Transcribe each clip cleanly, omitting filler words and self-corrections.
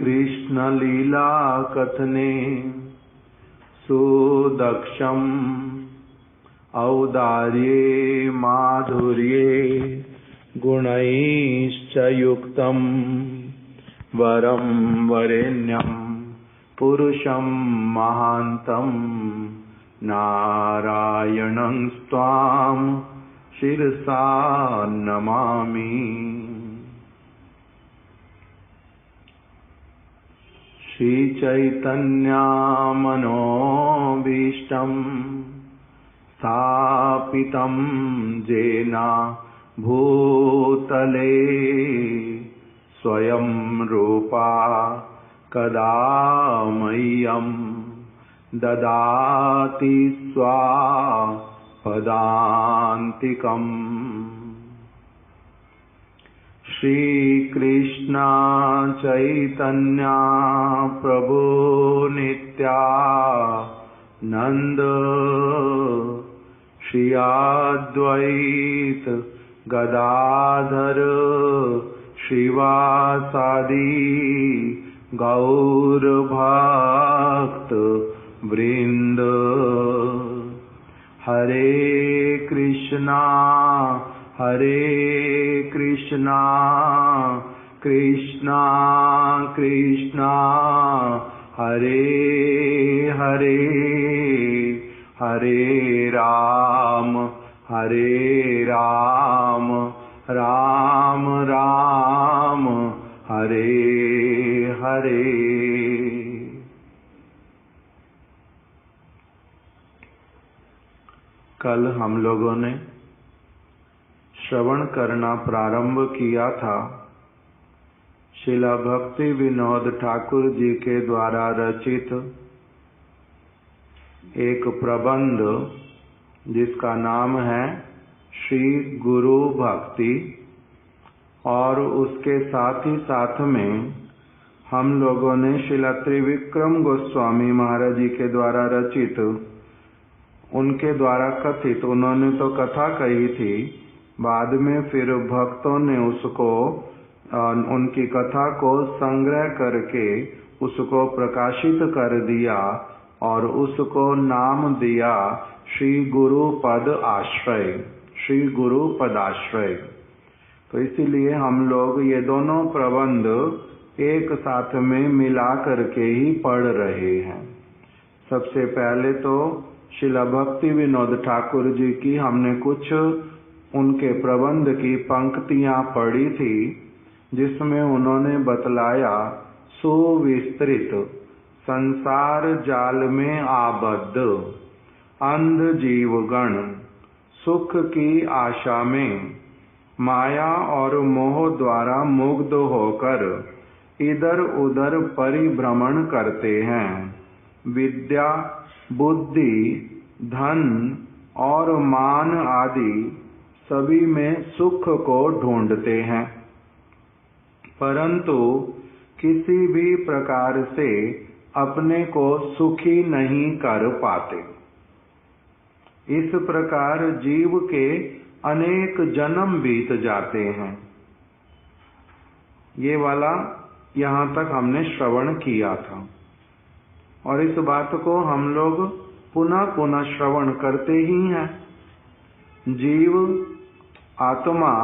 कृष्ण लीला कथने सुदक्षम् औदार्ये माधुर्ये गुणैश्च युक्तं वरं वरेण्यं पुरुषं महान्तं नारायणं त्वां शिरसा नमामि। श्रीचैतन्यमनोभीष्टं स्थापितं येन भूतले स्वयं रूपा कदा मह्यं ददाति स्वापदान्तिकम्। श्रीकृष्ण चैतन्य प्रभु नित्यानंद श्री अद्वैत गदाधर श्रीवासादि गौर भक्त वृंद। हरे कृष्णा कृष्णा कृष्णा हरे हरे, हरे राम राम राम हरे हरे। कल हम लोगों ने श्रवण करना प्रारंभ किया था श्रीला भक्ति विनोद ठाकुर जी के द्वारा रचित एक प्रबंध जिसका नाम है श्री गुरु भक्ति, और उसके साथ ही साथ में हम लोगों ने श्रीला त्रिविक्रम गोस्वामी महाराज जी के द्वारा रचित, उनके द्वारा कथित, उन्होंने तो कथा कही थी, बाद में फिर भक्तों ने उसको उनकी कथा को संग्रह करके उसको प्रकाशित कर दिया और उसको नाम दिया श्री गुरु पद आश्रय, श्री गुरु पदाश्रय। तो इसीलिए हम लोग ये दोनों प्रबंध एक साथ में मिला करके ही पढ़ रहे हैं। सबसे पहले तो श्रीला भक्ति विनोद ठाकुर जी की हमने कुछ उनके प्रबंध की पंक्तियां पढ़ी थी, जिसमें उन्होंने बतलाया सुविस्तृत संसार जाल में आबद्ध अंध जीवगण सुख की आशा में माया और मोह द्वारा मुग्ध होकर इधर उधर परिभ्रमण करते हैं। विद्या, बुद्धि, धन और मान आदि सभी में सुख को ढूंढते हैं, परंतु किसी भी प्रकार से अपने को सुखी नहीं कर पाते। इस प्रकार जीव के अनेक जन्म बीत जाते हैं। ये वाला यहाँ तक हमने श्रवण किया था, और इस बात को हम लोग पुनः पुनः श्रवण करते ही हैं। जीव, आत्मा,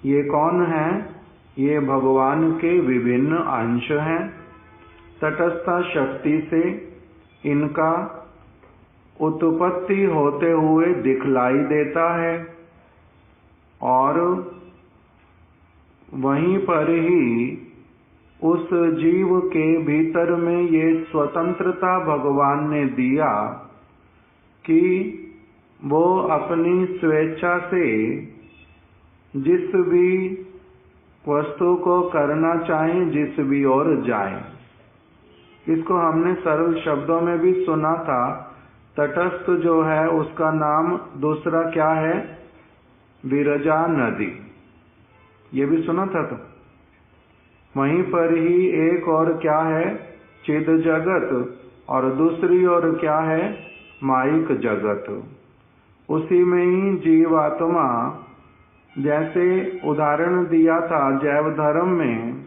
ये कौन है? ये भगवान के विभिन्न अंश हैं। तटस्थ शक्ति से इनका उत्पत्ति होते हुए दिखलाई देता है, और वहीं पर ही उस जीव के भीतर में ये स्वतंत्रता भगवान ने दिया कि वो अपनी स्वेच्छा से जिस भी वस्तु को करना चाहें, जिस भी ओर जाएं। इसको हमने सरल शब्दों में भी सुना था। तटस्थ जो है उसका नाम दूसरा क्या है? विरजा नदी, ये भी सुना था। तो वहीं पर ही एक और क्या है? चिद जगत, और दूसरी ओर क्या है? माइक जगत। उसी में ही जीवात्मा, जैसे उदाहरण दिया था जैव धर्म में,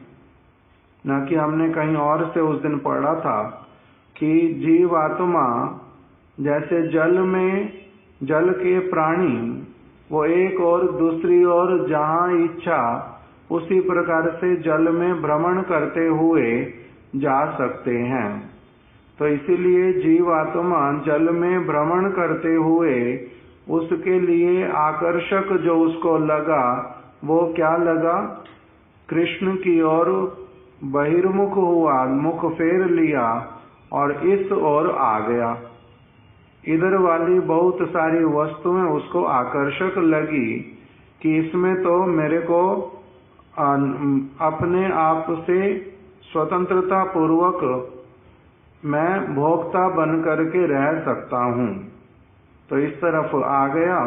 न कि हमने कहीं और से उस दिन पढ़ा था कि जीवात्मा जैसे जल के प्राणी वो एक और दूसरी ओर जहाँ इच्छा उसी प्रकार से जल में भ्रमण करते हुए जा सकते हैं। तो इसीलिए जीवात्मा जल में भ्रमण करते हुए उसके लिए आकर्षक जो उसको लगा वो क्या लगा, कृष्ण की ओर बहिर्मुख हुआ, मुख फेर लिया और इस ओर आ गया। इधर वाली बहुत सारी वस्तुएं उसको आकर्षक लगी कि इसमें तो मेरे को अपने आप से स्वतंत्रता पूर्वक मैं भोक्ता बन करके रह सकता हूँ। तो इस तरफ आ गया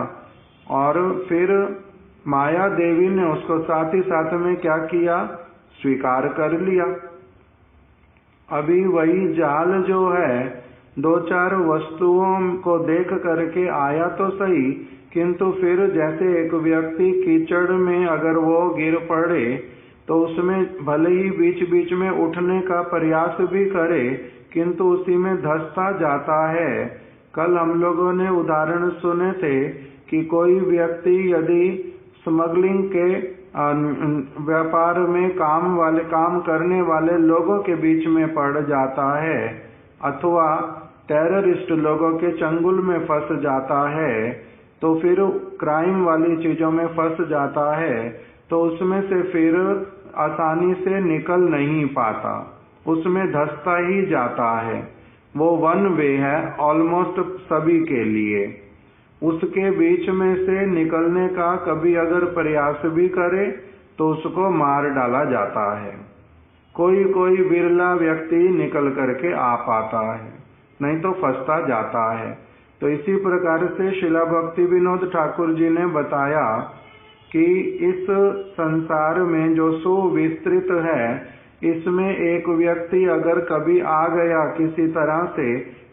और फिर माया देवी ने उसको साथ ही साथ में क्या किया, स्वीकार कर लिया। अभी वही जाल जो है दो चार वस्तुओं को देख करके आया तो सही, किंतु फिर जैसे एक व्यक्ति कीचड़ में अगर वो गिर पड़े तो उसमें भले ही बीच बीच में उठने का प्रयास भी करे किंतु उसी में धंसता जाता है। कल हम लोगों ने उदाहरण सुने थे कि कोई व्यक्ति यदि स्मगलिंग के व्यापार में काम करने वाले लोगों के बीच में पड़ जाता है अथवा टेररिस्ट लोगों के चंगुल में फंस जाता है, तो फिर क्राइम वाली चीजों में फंस जाता है, तो उसमें से फिर आसानी से निकल नहीं पाता, उसमें धंसता ही जाता है। वो वन वे है ऑलमोस्ट सभी के लिए। उसके बीच में से निकलने का कभी अगर प्रयास भी करे तो उसको मार डाला जाता है। कोई कोई विरला व्यक्ति निकल करके आ पाता है, नहीं तो फंसता जाता है। तो इसी प्रकार से शिला भक्ति विनोद ठाकुर जी ने बताया कि इस संसार में जो सुविस्तृत है इसमें एक व्यक्ति अगर कभी आ गया किसी तरह से,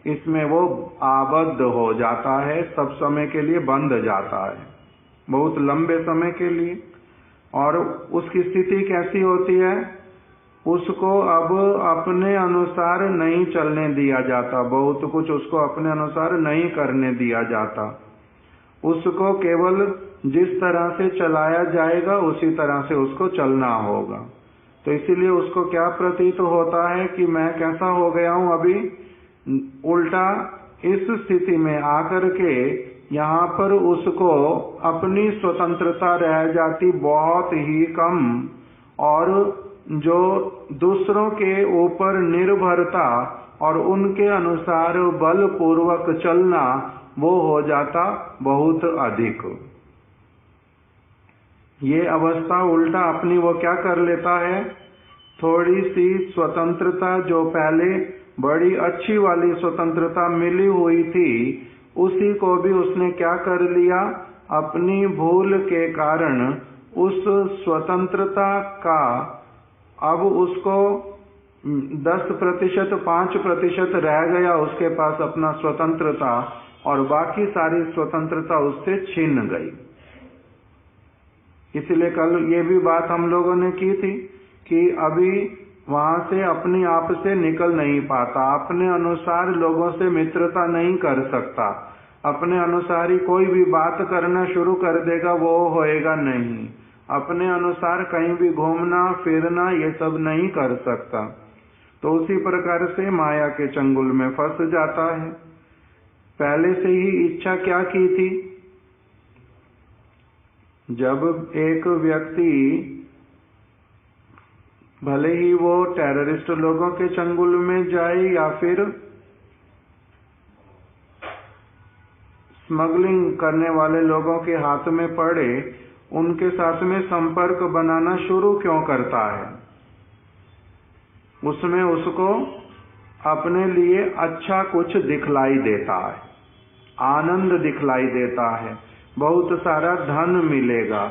इसमें वो आबद्ध हो जाता है, सब समय के लिए बंध जाता है, बहुत लंबे समय के लिए। और उसकी स्थिति कैसी होती है, उसको अब अपने अनुसार नहीं चलने दिया जाता, बहुत कुछ उसको अपने अनुसार नहीं करने दिया जाता, उसको केवल जिस तरह से चलाया जाएगा उसी तरह से उसको चलना होगा। तो इसीलिए उसको क्या प्रतीत होता है कि मैं कैसा हो गया हूँ अभी, उल्टा इस स्थिति में आकर के यहाँ पर उसको अपनी स्वतंत्रता रह जाती बहुत ही कम, और जो दूसरों के ऊपर निर्भरता और उनके अनुसार बलपूर्वक चलना वो हो जाता बहुत अधिक। ये अवस्था उल्टा अपनी वो क्या कर लेता है, थोड़ी सी स्वतंत्रता जो पहले बड़ी अच्छी वाली स्वतंत्रता मिली हुई थी उसी को भी उसने क्या कर लिया, अपनी भूल के कारण उस स्वतंत्रता का अब उसको 10%, 5% रह गया उसके पास अपना स्वतंत्रता, और बाकी सारी स्वतंत्रता उससे छीन गई। इसलिए कल ये भी बात हम लोगों ने की थी कि अभी वहां से अपने आप से निकल नहीं पाता, अपने अनुसार लोगों से मित्रता नहीं कर सकता, अपने अनुसार ही कोई भी बात करना शुरू कर देगा वो होएगा नहीं, अपने अनुसार कहीं भी घूमना फिरना ये सब नहीं कर सकता। तो उसी प्रकार से माया के चंगुल में फंस जाता है। पहले से ही इच्छा क्या की थी, जब एक व्यक्ति भले ही वो टेररिस्ट लोगों के चंगुल में जाए या फिर स्मगलिंग करने वाले लोगों के हाथ में पड़े, उनके साथ में संपर्क बनाना शुरू क्यों करता है, उसमें उसको अपने लिए अच्छा कुछ दिखलाई देता है, आनंद दिखलाई देता है, बहुत सारा धन मिलेगा,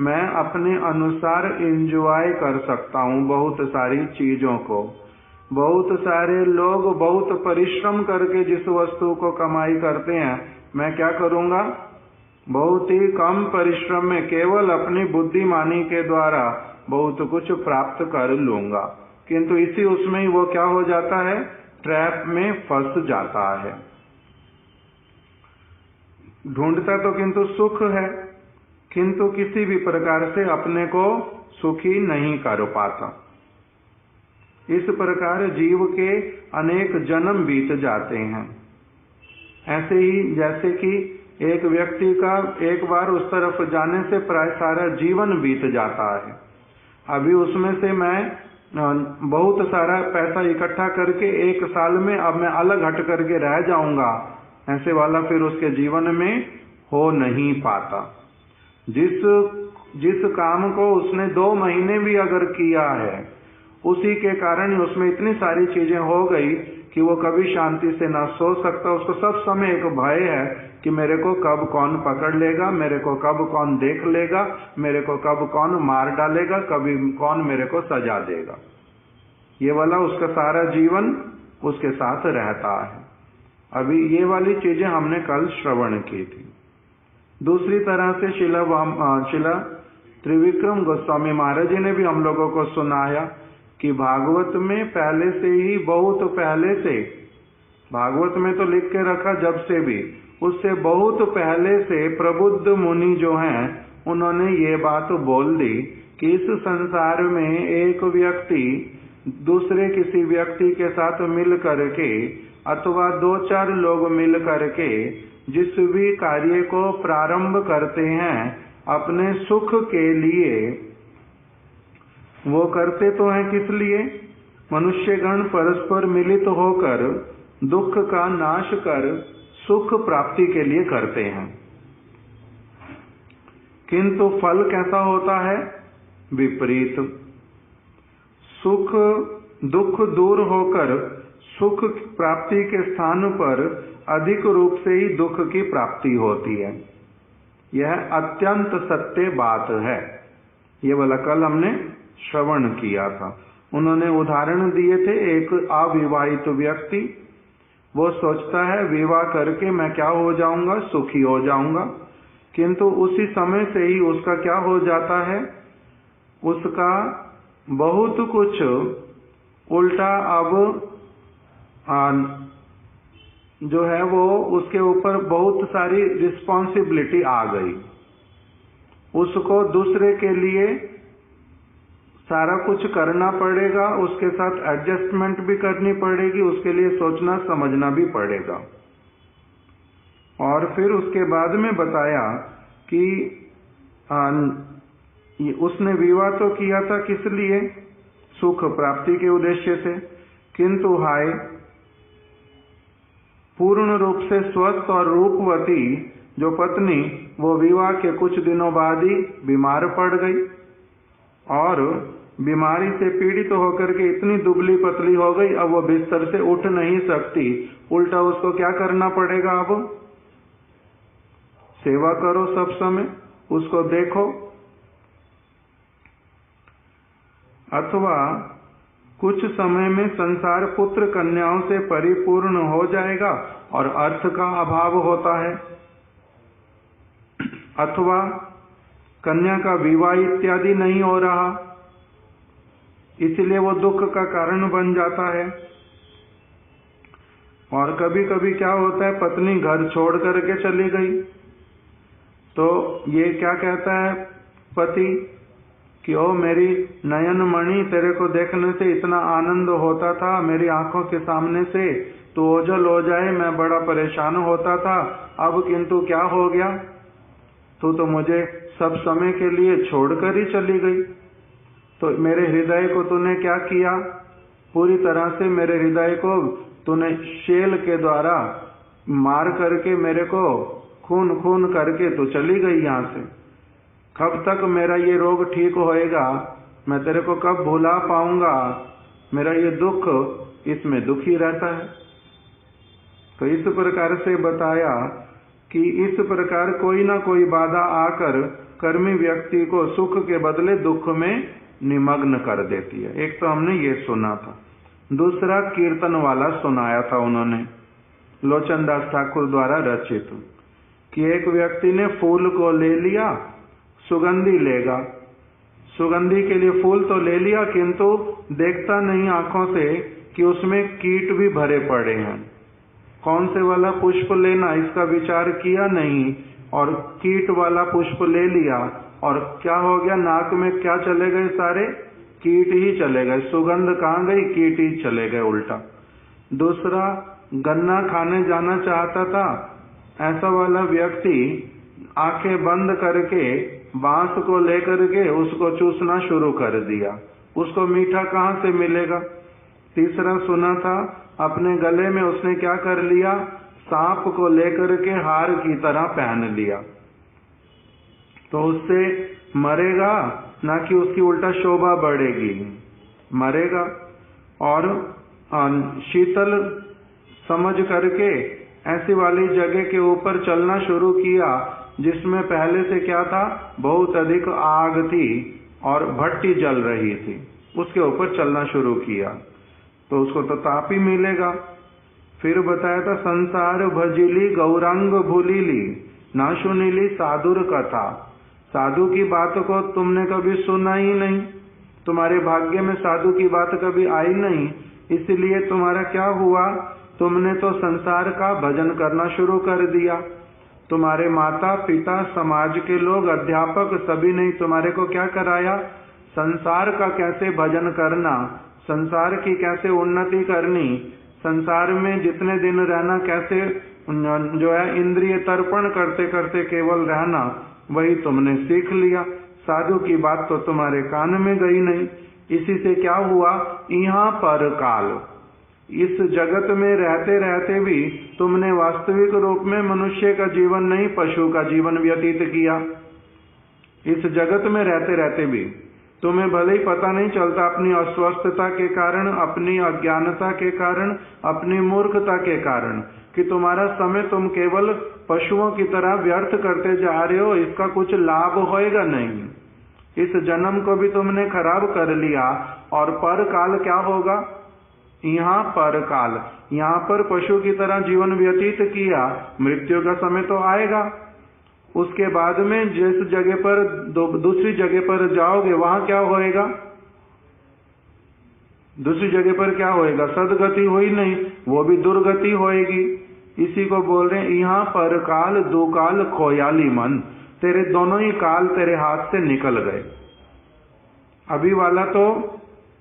मैं अपने अनुसार एंजॉय कर सकता हूँ बहुत सारी चीजों को। बहुत सारे लोग बहुत परिश्रम करके जिस वस्तु को कमाई करते हैं, मैं क्या करूँगा, बहुत ही कम परिश्रम में केवल अपनी बुद्धिमानी के द्वारा बहुत कुछ प्राप्त कर लूंगा। किंतु इसी उसमें ही वो क्या हो जाता है, ट्रैप में फंस जाता है। ढूंढता तो किंतु सुख है, किंतु किसी भी प्रकार से अपने को सुखी नहीं कर पाता। इस प्रकार जीव के अनेक जन्म बीत जाते हैं। ऐसे ही जैसे कि एक व्यक्ति का एक बार उस तरफ जाने से प्राय सारा जीवन बीत जाता है। अभी उसमें से मैं बहुत सारा पैसा इकट्ठा करके 1 साल में अब मैं अलग हट करके रह जाऊंगा, ऐसे वाला फिर उसके जीवन में हो नहीं पाता। जिस काम को उसने 2 महीने भी अगर किया है, उसी के कारण उसमें इतनी सारी चीजें हो गई कि वो कभी शांति से ना सो सकता। उसको सब समय एक भय है कि मेरे को कब कौन पकड़ लेगा, मेरे को कब कौन देख लेगा, मेरे को कब कौन मार डालेगा, कभी कौन मेरे को सजा देगा। ये वाला उसका सारा जीवन उसके साथ रहता है। अभी ये वाली चीजें हमने कल श्रवण की थी। दूसरी तरह से शिला त्रिविक्रम गोस्वामी महाराज जी ने भी हम लोगों को सुनाया कि भागवत में पहले से ही, बहुत पहले से, भागवत में तो लिख के रखा जब से भी, उससे बहुत पहले से प्रबुद्ध मुनि जो हैं उन्होंने ये बात बोल दी कि इस संसार में एक व्यक्ति दूसरे किसी व्यक्ति के साथ मिल करके अथवा 2-4 लोग मिल करके जिस भी कार्य को प्रारंभ करते हैं अपने सुख के लिए, वो करते तो हैं किस लिए? मनुष्यगण परस्पर मिलित होकर दुख का नाश कर सुख प्राप्ति के लिए करते हैं। किंतु फल कैसा होता है? विपरीत। सुख दुख दूर होकर सुख प्राप्ति के स्थान पर अधिक रूप से ही दुख की प्राप्ति होती है। यह अत्यंत सत्य बात है। ये वाला कल हमने श्रवण किया था। उन्होंने उदाहरण दिए थे, एक अविवाहित व्यक्ति, वो सोचता है विवाह करके मैं क्या हो जाऊंगा, सुखी हो जाऊंगा, किंतु उसी समय से ही उसका क्या हो जाता है, उसका बहुत कुछ उल्टा अब जो है वो उसके ऊपर बहुत सारी रिस्पॉन्सिबिलिटी आ गई। उसको दूसरे के लिए सारा कुछ करना पड़ेगा, उसके साथ एडजस्टमेंट भी करनी पड़ेगी, उसके लिए सोचना समझना भी पड़ेगा। और फिर उसके बाद में बताया कि उसने विवाह तो किया था किस लिए? सुख प्राप्ति के उद्देश्य से, किंतु हाय पूर्ण रूप से स्वस्थ और रूपवती जो पत्नी, वो विवाह के कुछ दिनों बाद ही बीमार पड़ गई और बीमारी से पीड़ित होकर के इतनी दुबली पतली हो गई, अब वो बिस्तर से उठ नहीं सकती। उल्टा उसको क्या करना पड़ेगा? अब सेवा करो, सब समय उसको देखो। अथवा कुछ समय में संसार पुत्र कन्याओं से परिपूर्ण हो जाएगा और अर्थ का अभाव होता है, अथवा कन्या का विवाह इत्यादि नहीं हो रहा, इसलिए वो दुख का कारण बन जाता है। और कभी कभी क्या होता है, पत्नी घर छोड़ करके चली गई तो ये क्या कहता है पति कि ओ मेरी नयन मणि, तेरे को देखने से इतना आनंद होता था, मेरी आंखों के सामने से तो ओझल हो जाए, मैं बड़ा परेशान होता था, अब किंतु क्या हो गया, तू तो मुझे सब समय के लिए छोड़कर ही चली गई। तो मेरे हृदय को तूने क्या किया? पूरी तरह से मेरे हृदय को तूने शेल के द्वारा मार करके मेरे को खून खून करके तो चली गई यहाँ से। कब तक मेरा ये रोग ठीक होएगा? मैं तेरे को कब भुला पाऊंगा? मेरा ये दुख, इसमें दुखी रहता है। तो इस प्रकार से बताया कि इस प्रकार कोई ना कोई बाधा आकर कर्मी व्यक्ति को सुख के बदले दुख में निमग्न कर देती है। एक तो हमने ये सुना था। दूसरा कीर्तन वाला सुनाया था उन्होंने, लोचन दास ठाकुर द्वारा रचित, कि एक व्यक्ति ने फूल को ले लिया, सुगंधी लेगा, सुगंधी के लिए फूल तो ले लिया, किंतु देखता नहीं आंखों से कि उसमें कीट भी भरे पड़े हैं। कौन से वाला पुष्प लेना इसका विचार किया नहीं, और कीट वाला पुष्प ले लिया, और क्या हो गया, नाक में क्या चले गए, सारे कीट ही चले गए। सुगंध कहाँ गई, कीट ही चले गए उल्टा। दूसरा, गन्ना खाने जाना चाहता था, ऐसा वाला व्यक्ति आंखें बंद करके बांस को लेकर के उसको चूसना शुरू कर दिया, उसको मीठा कहाँ से मिलेगा। तीसरा सुना था, अपने गले में उसने क्या कर लिया, सांप को लेकर के हार की तरह पहन लिया, तो उससे मरेगा ना कि उसकी उल्टा शोभा बढ़ेगी, मरेगा। और शीतल समझ करके ऐसी वाली जगह के ऊपर चलना शुरू किया जिसमें पहले से क्या था, बहुत अधिक आग थी और भट्टी जल रही थी, उसके ऊपर चलना शुरू किया तो उसको तो ताप ही मिलेगा। फिर बताया था, संसार भजिली गौरांग भूलिली ना सुनीली साधुर कथा। साधु की बात को तुमने कभी सुना ही नहीं, तुम्हारे भाग्य में साधु की बात कभी आई नहीं, इसलिए तुम्हारा क्या हुआ, तुमने तो संसार का भजन करना शुरू कर दिया। तुम्हारे माता पिता, समाज के लोग, अध्यापक सभी ने तुम्हारे को क्या कराया, संसार का कैसे भजन करना, संसार की कैसे उन्नति करनी, संसार में जितने दिन रहना कैसे जो है इंद्रिय तर्पण करते करते केवल रहना, वही तुमने सीख लिया। साधु की बात तो तुम्हारे कान में गई नहीं। इसी से क्या हुआ, यहाँ पर काल, इस जगत में रहते रहते भी तुमने वास्तविक रूप में मनुष्य का जीवन नहीं, पशु का जीवन व्यतीत किया। इस जगत में रहते रहते भी तुम्हें भले ही पता नहीं चलता, अपनी अस्वस्थता के कारण, अपनी अज्ञानता के कारण, अपनी मूर्खता के कारण, कि तुम्हारा समय तुम केवल पशुओं की तरह व्यर्थ करते जा रहे हो, इसका कुछ लाभ होएगा नहीं। इस जन्म को भी तुमने खराब कर लिया, और पर काल क्या होगा, यहाँ पर काल, यहाँ पर पशु की तरह जीवन व्यतीत किया, मृत्यु का समय तो आएगा। उसके बाद में जिस जगह पर दूसरी जगह पर जाओगे वहां क्या होएगा, दूसरी जगह पर क्या होएगा, सदगति हुई नहीं, वो भी दुर्गति होएगी। इसी को बोल रहे हैं, यहाँ पर काल दो काल खोयाली मन, तेरे दोनों ही काल तेरे हाथ से निकल गए। अभी वाला तो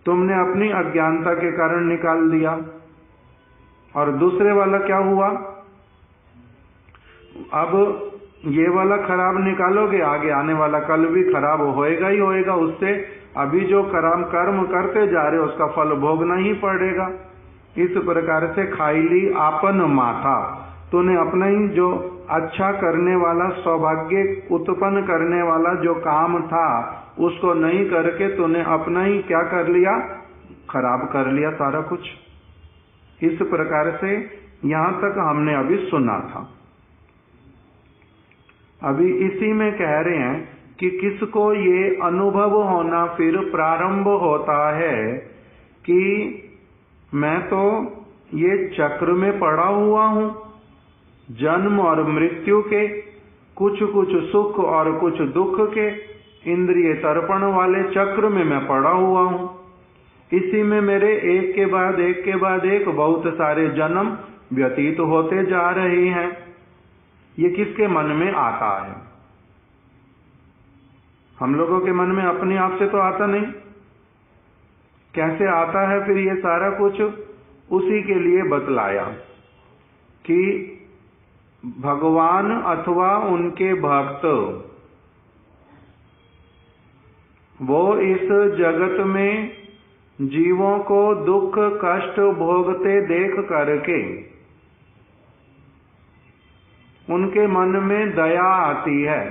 तुमने अपनी अज्ञानता के कारण निकाल दिया, और दूसरे वाला क्या हुआ, अब ये वाला खराब निकालोगे, आगे आने वाला कल भी खराब होएगा ही होएगा। उससे अभी जो कर्म करते जा रहे हो उसका फल भोगना ही पड़ेगा। इस प्रकार से खाईली आपन माथा, तूने अपना ही जो अच्छा करने वाला, सौभाग्य उत्पन्न करने वाला जो काम था उसको नहीं करके तूने अपना ही क्या कर लिया, खराब कर लिया सारा कुछ। इस प्रकार से यहाँ तक हमने अभी सुना था। अभी इसी में कह रहे हैं कि किसको ये अनुभव होना फिर प्रारंभ होता है कि मैं तो ये चक्र में पड़ा हुआ हूँ, जन्म और मृत्यु के, कुछ कुछ सुख और कुछ दुख के, इंद्रिय तर्पण वाले चक्र में मैं पड़ा हुआ हूँ। इसी में मेरे एक के बाद एक के बाद एक बहुत सारे जन्म व्यतीत होते जा रहे हैं। ये किसके मन में आता है, हम लोगों के मन में अपने आप से तो आता नहीं, कैसे आता है फिर ये सारा कुछ, उसी के लिए बतलाया कि भगवान अथवा उनके भक्त वो इस जगत में जीवों को दुख कष्ट भोगते देख करके उनके मन में दया आती है,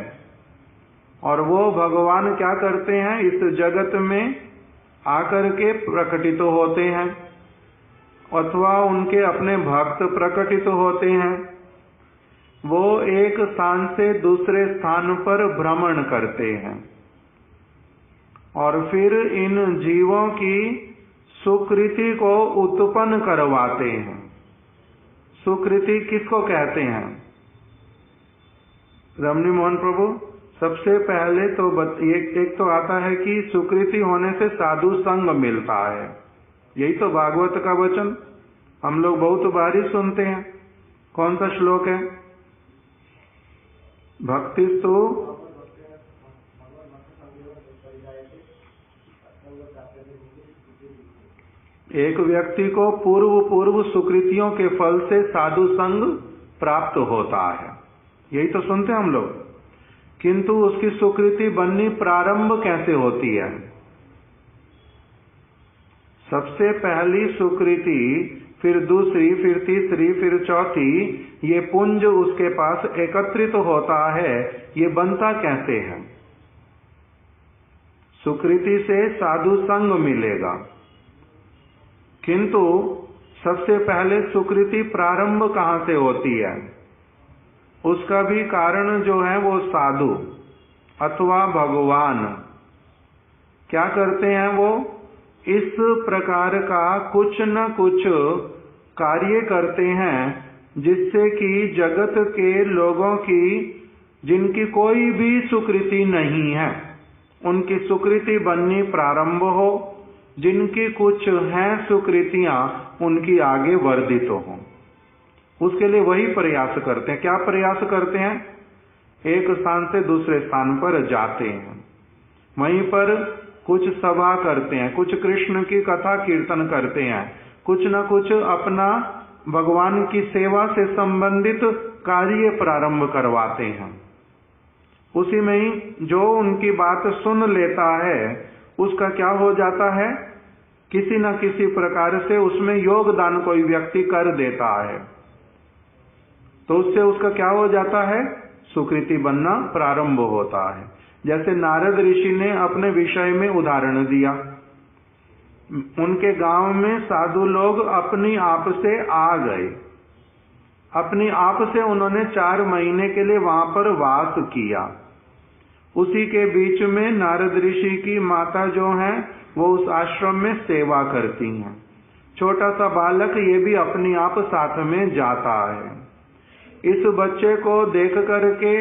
और वो भगवान क्या करते हैं, इस जगत में आकर के प्रकटित होते हैं, अथवा उनके अपने भक्त प्रकटित होते हैं। वो एक स्थान से दूसरे स्थान पर भ्रमण करते हैं, और फिर इन जीवों की सुकृति को उत्पन्न करवाते हैं। सुकृति किसको कहते हैं, रमणी मोहन प्रभु, सबसे पहले तो एक तो आता है कि सुकृति होने से साधु संग मिलता है। यही तो भागवत का वचन हम लोग बहुत बार ही सुनते हैं। कौन सा श्लोक है? भक्तिस्तु एक व्यक्ति को पूर्व सुकृतियों के फल से साधु संग प्राप्त होता है, यही तो सुनते हैं हम लोग। किंतु उसकी सुकृति बननी प्रारंभ कैसे होती है? सबसे पहली सुकृति, फिर दूसरी, फिर तीसरी, फिर चौथी, ये पुंज उसके पास एकत्रित होता है। ये बनता कैसे है? सुकृति से साधु संग मिलेगा, किंतु सबसे पहले सुकृति प्रारंभ कहां से होती है? उसका भी कारण जो है वो साधु अथवा भगवान क्या करते हैं? वो इस प्रकार का कुछ न कुछ कार्य करते हैं जिससे कि जगत के लोगों की, जिनकी कोई भी सुकृति नहीं है, उनकी सुकृति बननी प्रारंभ हो। जिनकी कुछ हैं सुकृतियां, उनकी आगे वर्धित हो। उसके लिए वही प्रयास करते हैं। क्या प्रयास करते हैं? एक स्थान से दूसरे स्थान पर जाते हैं, वहीं पर कुछ सभा करते हैं, कुछ कृष्ण की कथा कीर्तन करते हैं, कुछ न कुछ अपना भगवान की सेवा से संबंधित कार्य प्रारंभ करवाते हैं। उसी में ही जो उनकी बात सुन लेता है उसका क्या हो जाता है? किसी न किसी प्रकार से उसमें योगदान कोई व्यक्ति कर देता है, तो उससे उसका क्या हो जाता है? सुकृति बनना प्रारंभ होता है। जैसे नारद ऋषि ने अपने विषय में उदाहरण दिया। उनके गांव में साधु लोग अपनी आप से आ गए, अपनी आप से उन्होंने 4 महीने के लिए वहां पर वास किया। उसी के बीच में नारद ऋषि की माता जो है वो उस आश्रम में सेवा करती हैं। छोटा सा बालक ये भी अपनी आप साथ में जाता है। इस बच्चे को देख करके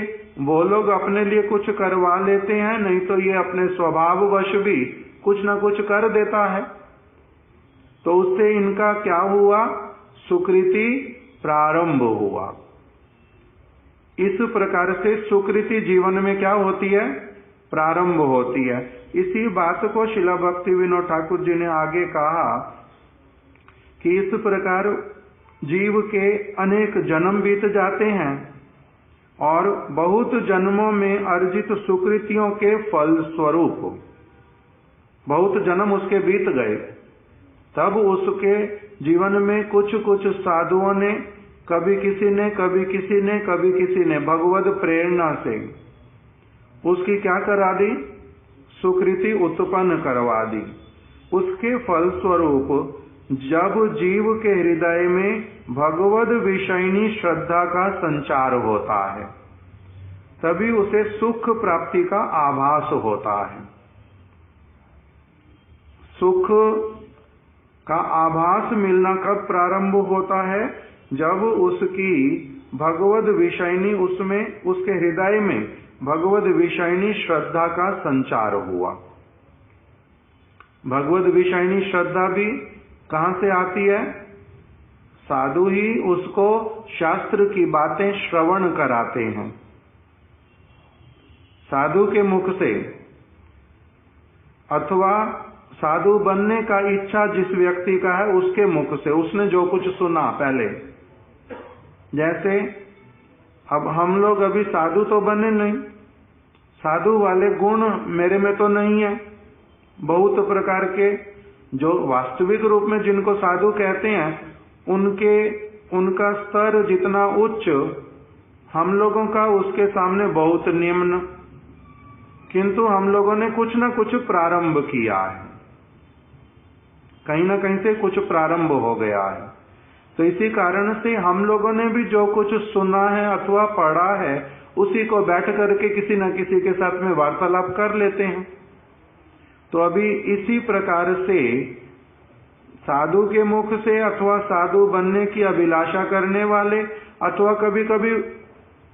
वो लोग अपने लिए कुछ करवा लेते हैं, नहीं तो ये अपने स्वभाववश भी कुछ न कुछ कर देता है। तो उससे इनका क्या हुआ? सुकृति प्रारंभ हुआ। इस प्रकार से सुकृति जीवन में क्या होती है? प्रारंभ होती है। इसी बात को श्रील भक्ति विनोद ठाकुर जी ने आगे कहा कि इस प्रकार जीव के अनेक जन्म बीत जाते हैं और बहुत जन्मों में अर्जित सुकृतियों के फल स्वरूप बहुत जन्म उसके बीत गए, तब उसके जीवन में कुछ कुछ साधुओं ने, कभी किसी ने भगवत प्रेरणा से उसकी क्या करा दी? सुकृति उत्पन्न करवा दी। उसके फल स्वरूप जब जीव के हृदय में भगवद विषयनी श्रद्धा का संचार होता है, तभी उसे सुख प्राप्ति का आभास होता है। सुख का आभास मिलना कब प्रारंभ होता है? जब उसकी भगवद विषयनी, उसमें उसके हृदय में भगवद विषयनी श्रद्धा का संचार हुआ। भगवद विषयनी श्रद्धा भी कहां से आती है? साधु ही उसको शास्त्र की बातें श्रवण कराते हैं। साधु के मुख से, अथवा साधु बनने का इच्छा जिस व्यक्ति का है उसके मुख से, उसने जो कुछ सुना पहले। जैसे अब हम लोग अभी साधु तो बने नहीं, साधु वाले गुण मेरे में तो नहीं है। बहुत प्रकार के जो वास्तविक रूप में जिनको साधु कहते हैं, उनका स्तर जितना उच्च, हम लोगों का उसके सामने बहुत निम्न। किंतु हम लोगों ने कुछ न कुछ प्रारंभ किया है, कहीं न कहीं से कुछ प्रारंभ हो गया है। तो इसी कारण से हम लोगों ने भी जो कुछ सुना है अथवा पढ़ा है, उसी को बैठ करके किसी न किसी के साथ में वार्तालाप कर लेते हैं। तो अभी इसी प्रकार से साधु के मुख से, अथवा साधु बनने की अभिलाषा करने वाले, अथवा कभी कभी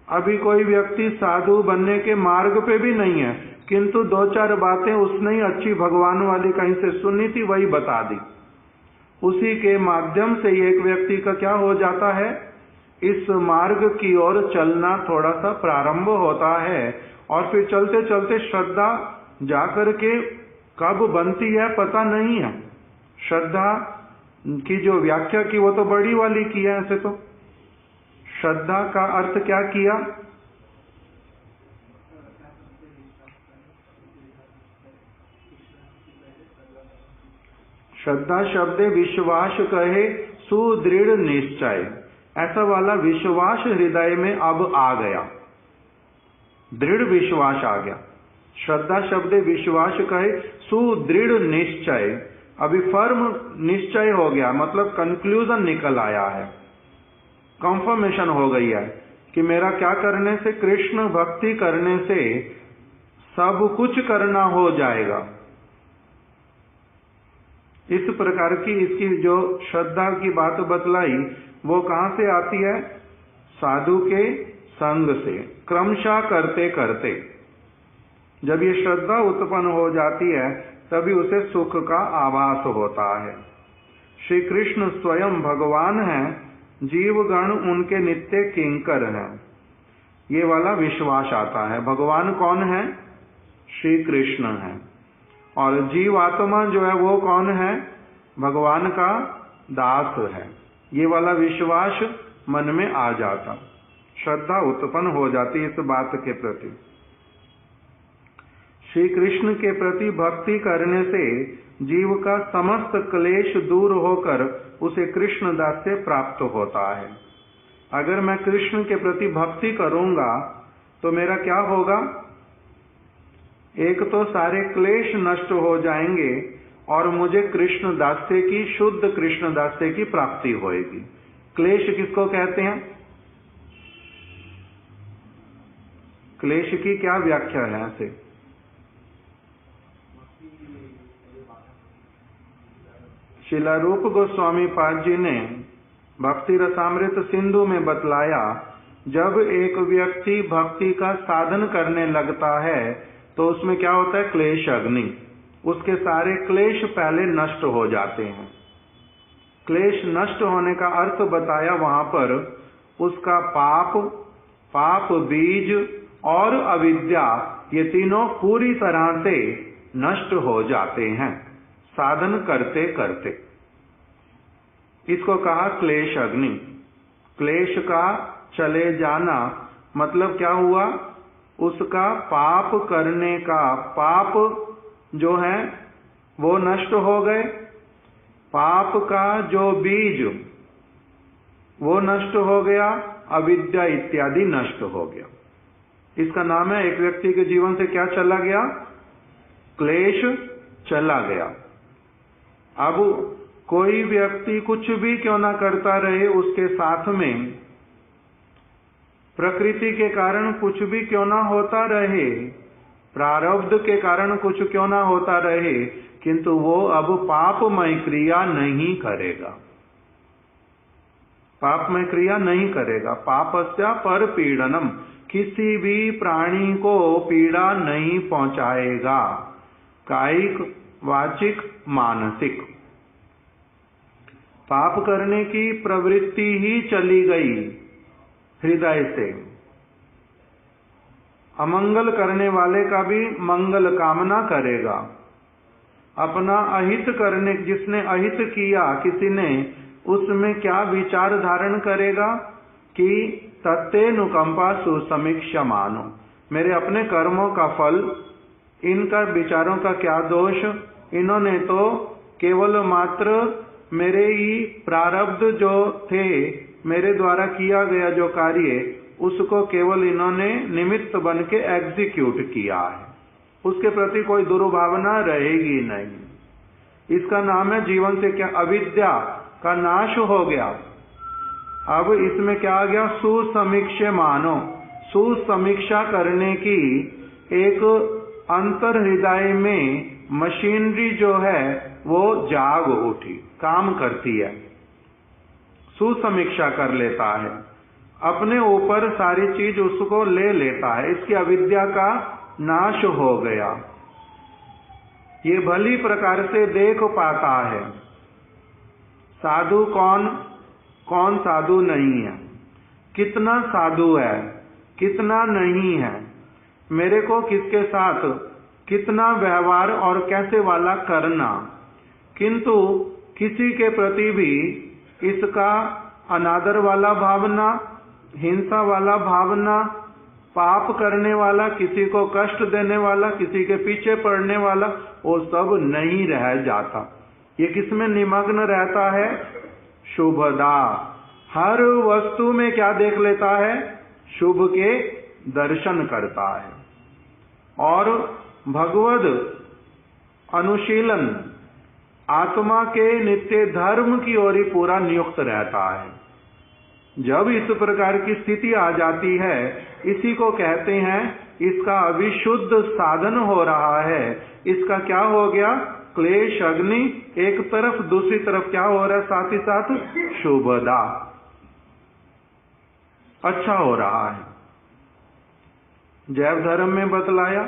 अभी कोई व्यक्ति साधु बनने के मार्ग पे भी नहीं है, किंतु दो चार बातें उसने ही अच्छी भगवान वाली कहीं से सुनी थी, वही बता दी। उसी के माध्यम से एक व्यक्ति का क्या हो जाता है, इस मार्ग की ओर चलना थोड़ा सा प्रारंभ होता है, और फिर चलते चलते श्रद्धा जाकर के कब बनती है पता नहीं है। श्रद्धा की जो व्याख्या की वो तो बड़ी वाली की है। ऐसे तो श्रद्धा का अर्थ क्या किया? श्रद्धा शब्द विश्वास कहे सुदृढ़ निश्चय, ऐसा वाला विश्वास हृदय में अब आ गया, दृढ़ विश्वास आ गया। श्रद्धा शब्द विश्वास कहे सुदृढ़ निश्चय, अभी फर्म निश्चय हो गया, मतलब कंक्लूजन निकल आया है, कंफर्मेशन हो गई है कि मेरा क्या करने से, कृष्ण भक्ति करने से सब कुछ करना हो जाएगा। इस प्रकार की इसकी जो श्रद्धा की बात बतलाई वो कहां से आती है? साधु के संग से, क्रमशः करते करते जब ये श्रद्धा उत्पन्न हो जाती है तभी उसे सुख का आभास होता है। श्री कृष्ण स्वयं भगवान हैं, जीवगण उनके नित्य किंकर हैं, ये वाला विश्वास आता है। भगवान कौन है? श्री कृष्ण है। और जीव आत्मा जो है वो कौन है? भगवान का दास है। ये वाला विश्वास मन में आ जाता, श्रद्धा उत्पन्न हो जाती इस बात के प्रति। श्री कृष्ण के प्रति भक्ति करने से जीव का समस्त क्लेश दूर होकर उसे कृष्ण दास से प्राप्त होता है। अगर मैं कृष्ण के प्रति भक्ति करूंगा तो मेरा क्या होगा? एक तो सारे क्लेश नष्ट हो जाएंगे और मुझे कृष्ण दास्य की, शुद्ध कृष्ण दास्य की प्राप्ति होएगी। क्लेश किसको कहते हैं? क्लेश की क्या व्याख्या है? ऐसे शिला रूप गोस्वामी पाद जी ने भक्ति रसामृत सिंधु में बतलाया, जब एक व्यक्ति भक्ति का साधन करने लगता है तो उसमें क्या होता है? क्लेश अग्नि, उसके सारे क्लेश पहले नष्ट हो जाते हैं। क्लेश नष्ट होने का अर्थ बताया वहां पर, उसका पाप बीज और अविद्या, ये तीनों पूरी तरह से नष्ट हो जाते हैं साधन करते करते। इसको कहा क्लेश अग्नि। क्लेश का चले जाना मतलब क्या हुआ? उसका पाप करने का, पाप जो है वो नष्ट हो गए, पाप का जो बीज वो नष्ट हो गया, अविद्या इत्यादि नष्ट हो गया। इसका नाम है एक व्यक्ति के जीवन से क्या चला गया? क्लेश चला गया। अब कोई व्यक्ति कुछ भी क्यों ना करता रहे, उसके साथ में प्रकृति के कारण कुछ भी क्यों ना होता रहे, प्रारब्ध के कारण कुछ क्यों ना होता रहे, किंतु वो अब पापमय क्रिया नहीं करेगा, पापमय क्रिया नहीं करेगा। पापस्य पर पीड़नम, किसी भी प्राणी को पीड़ा नहीं पहुंचाएगा, कायिक वाचिक मानसिक। पाप करने की प्रवृत्ति ही चली गई हृदय से। अमंगल करने वाले का भी मंगल कामना करेगा। अपना अहित करने, जिसने अहित किया किसी ने, उसमें क्या विचार धारण करेगा कि तत्तेनुकंपा सुसमीक्षा मानो, मेरे अपने कर्मों का फल, इनका विचारों का क्या दोष, इन्होंने तो केवल मात्र मेरे ही प्रारब्ध जो थे, मेरे द्वारा किया गया जो कार्य, उसको केवल इन्होंने निमित्त बन के एग्जीक्यूट किया है, उसके प्रति कोई दुर्भावना रहेगी नहीं। इसका नाम है जीवन से क्या? अविद्या का नाश हो गया। अब इसमें क्या आ गया? सुसमीक्षा मानो, सुसमीक्षा करने की एक अंतर हृदय में मशीनरी जो है वो जाग उठी, काम करती है, सुसमीक्षा कर लेता है। अपने ऊपर सारी चीज उसको ले लेता है, इसकी अविद्या का नाश हो गया। ये भली प्रकार से देख पाता है साधु कौन, कौन साधु नहीं है, कितना साधु है, कितना नहीं है, मेरे को किसके साथ कितना व्यवहार और कैसे वाला करना। किंतु किसी के प्रति भी इसका अनादर वाला भावना, हिंसा वाला भावना, पाप करने वाला, किसी को कष्ट देने वाला, किसी के पीछे पड़ने वाला, वो सब नहीं रह जाता। ये किसमें निमग्न रहता है? शुभदा। हर वस्तु में क्या देख लेता है? शुभ के दर्शन करता है और भगवद अनुशीलन आत्मा के नित्य धर्म की ओर ही पूरा नियुक्त रहता है। जब इस प्रकार की स्थिति आ जाती है, इसी को कहते हैं इसका अविशुद्ध साधन हो रहा है। इसका क्या हो गया? क्लेश अग्नि एक तरफ, दूसरी तरफ क्या हो रहा है? साथ ही साथ शुभदा, अच्छा हो रहा है। जैव धर्म में बतलाया,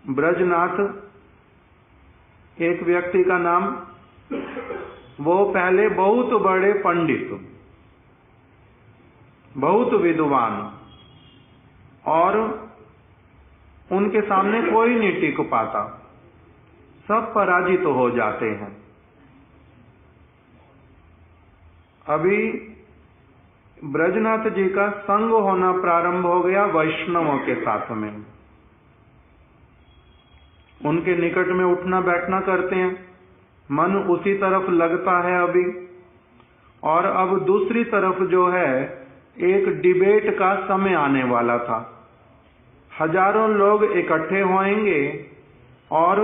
ब्रजनाथ एक व्यक्ति का नाम, वो पहले बहुत बड़े पंडित, बहुत विद्वान, और उनके सामने कोई नहीं टिक पाता, सब पराजित हो जाते हैं। अभी ब्रजनाथ जी का संग होना प्रारंभ हो गया वैष्णवों के साथ में। उनके निकट में उठना बैठना करते हैं, मन उसी तरफ लगता है अभी। और अब दूसरी तरफ जो है, एक डिबेट का समय आने वाला था। हजारों लोग इकट्ठे होंगे और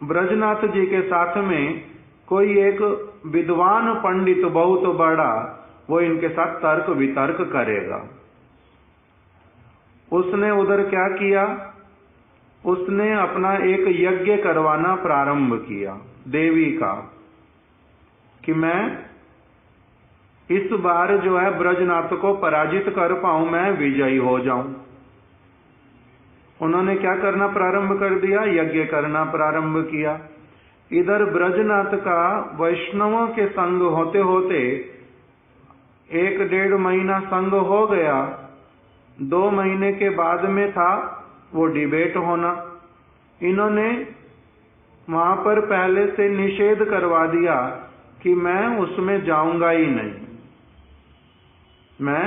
ब्रजनाथ जी के साथ में कोई एक विद्वान पंडित बहुत बड़ा, वो इनके साथ तर्क वितर्क करेगा। उसने उधर क्या किया? उसने अपना एक यज्ञ करवाना प्रारंभ किया देवी का, कि मैं इस बार जो है ब्रजनाथ को पराजित कर पाऊं, मैं विजयी हो जाऊं। उन्होंने क्या करना प्रारंभ कर दिया? यज्ञ करना प्रारंभ किया। इधर ब्रजनाथ का वैष्णवों के संग होते होते 1-1.5 महीना संग हो गया। 2 महीने के बाद में था वो डिबेट होना। इन्होंने वहां पर पहले से निषेध करवा दिया कि मैं उसमें जाऊंगा ही नहीं, मैं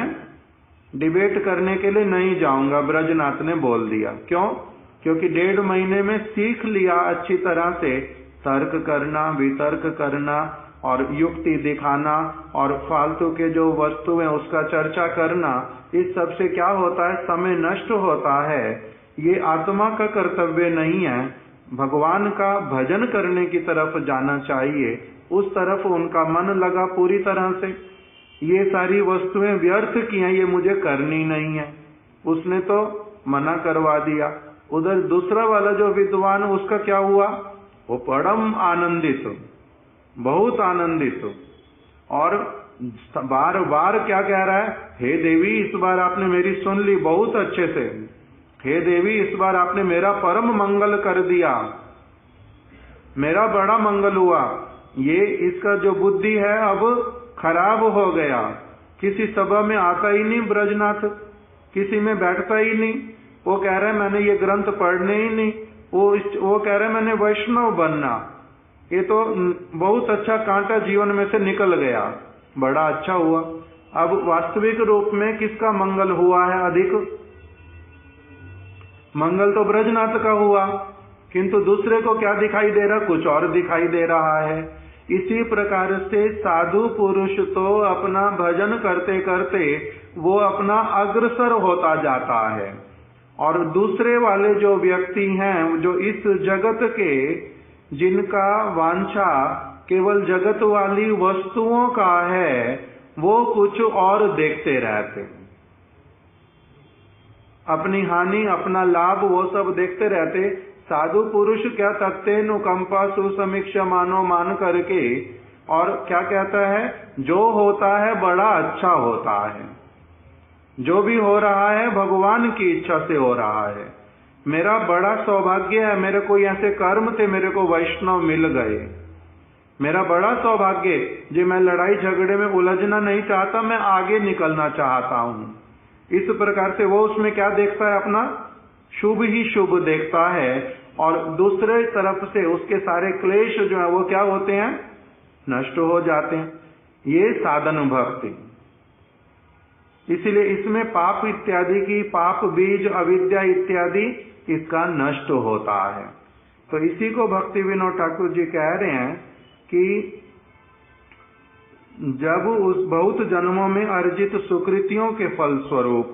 डिबेट करने के लिए नहीं जाऊंगा, ब्रजनाथ ने बोल दिया। क्यों? क्योंकि 1.5 महीने में सीख लिया अच्छी तरह से तर्क करना, वितर्क करना और युक्ति दिखाना और फालतू के जो वस्तु है उसका चर्चा करना। इस सब से क्या होता है? समय नष्ट होता है। ये आत्मा का कर्तव्य नहीं है, भगवान का भजन करने की तरफ जाना चाहिए। उस तरफ उनका मन लगा पूरी तरह से। ये सारी वस्तुएं व्यर्थ की हैं, ये मुझे करनी नहीं है, उसने तो मना करवा दिया। उधर दूसरा वाला जो विद्वान, उसका क्या हुआ? वो परम आनंदित, बहुत आनंदित, और बार बार क्या कह रहा है? हे देवी, इस बार आपने मेरी सुन ली बहुत अच्छे से। हे देवी, इस बार आपने मेरा परम मंगल कर दिया, मेरा बड़ा मंगल हुआ। ये इसका जो बुद्धि है अब खराब हो गया। किसी सभा में आता ही नहीं ब्रजनाथ, किसी में बैठता ही नहीं। वो कह रहा है मैंने ये ग्रंथ पढ़ने ही नहीं। वो कह रहा है मैंने वैष्णव बनना। ये तो बहुत अच्छा कांटा जीवन में से निकल गया, बड़ा अच्छा हुआ। अब वास्तविक रूप में किसका मंगल हुआ है अधिक? मंगल तो ब्रजनाथ का हुआ, किंतु दूसरे को क्या दिखाई दे रहा? कुछ और दिखाई दे रहा है। इसी प्रकार से साधु पुरुष तो अपना भजन करते करते वो अपना अग्रसर होता जाता है, और दूसरे वाले जो व्यक्ति हैं, जो इस जगत के, जिनका वांछा केवल जगत वाली वस्तुओं का है, वो कुछ और देखते रहते हैं। अपनी हानि, अपना लाभ, वो सब देखते रहते। साधु पुरुष क्या तकते नुकंपा सुसमीक्षा मानो मान करके और क्या कहता है, जो होता है बड़ा अच्छा होता है, जो भी हो रहा है भगवान की इच्छा से हो रहा है। मेरा बड़ा सौभाग्य है, मेरे को ऐसे कर्म थे, मेरे को वैष्णव मिल गए, मेरा बड़ा सौभाग्य जी। मैं लड़ाई झगड़े में उलझना नहीं चाहता, मैं आगे निकलना चाहता हूँ। इस प्रकार से वो उसमें क्या देखता है, अपना शुभ ही शुभ देखता है, और दूसरे तरफ से उसके सारे क्लेश जो है वो क्या होते हैं, नष्ट हो जाते हैं। ये साधन भक्ति। इसीलिए इसमें पाप इत्यादि की, पाप बीज अविद्या इत्यादि इसका नष्ट होता है। तो इसी को भक्ति विनोद ठाकुर जी कह रहे हैं कि जब उस बहुत जन्मों में अर्जित सुकृतियों के फल स्वरूप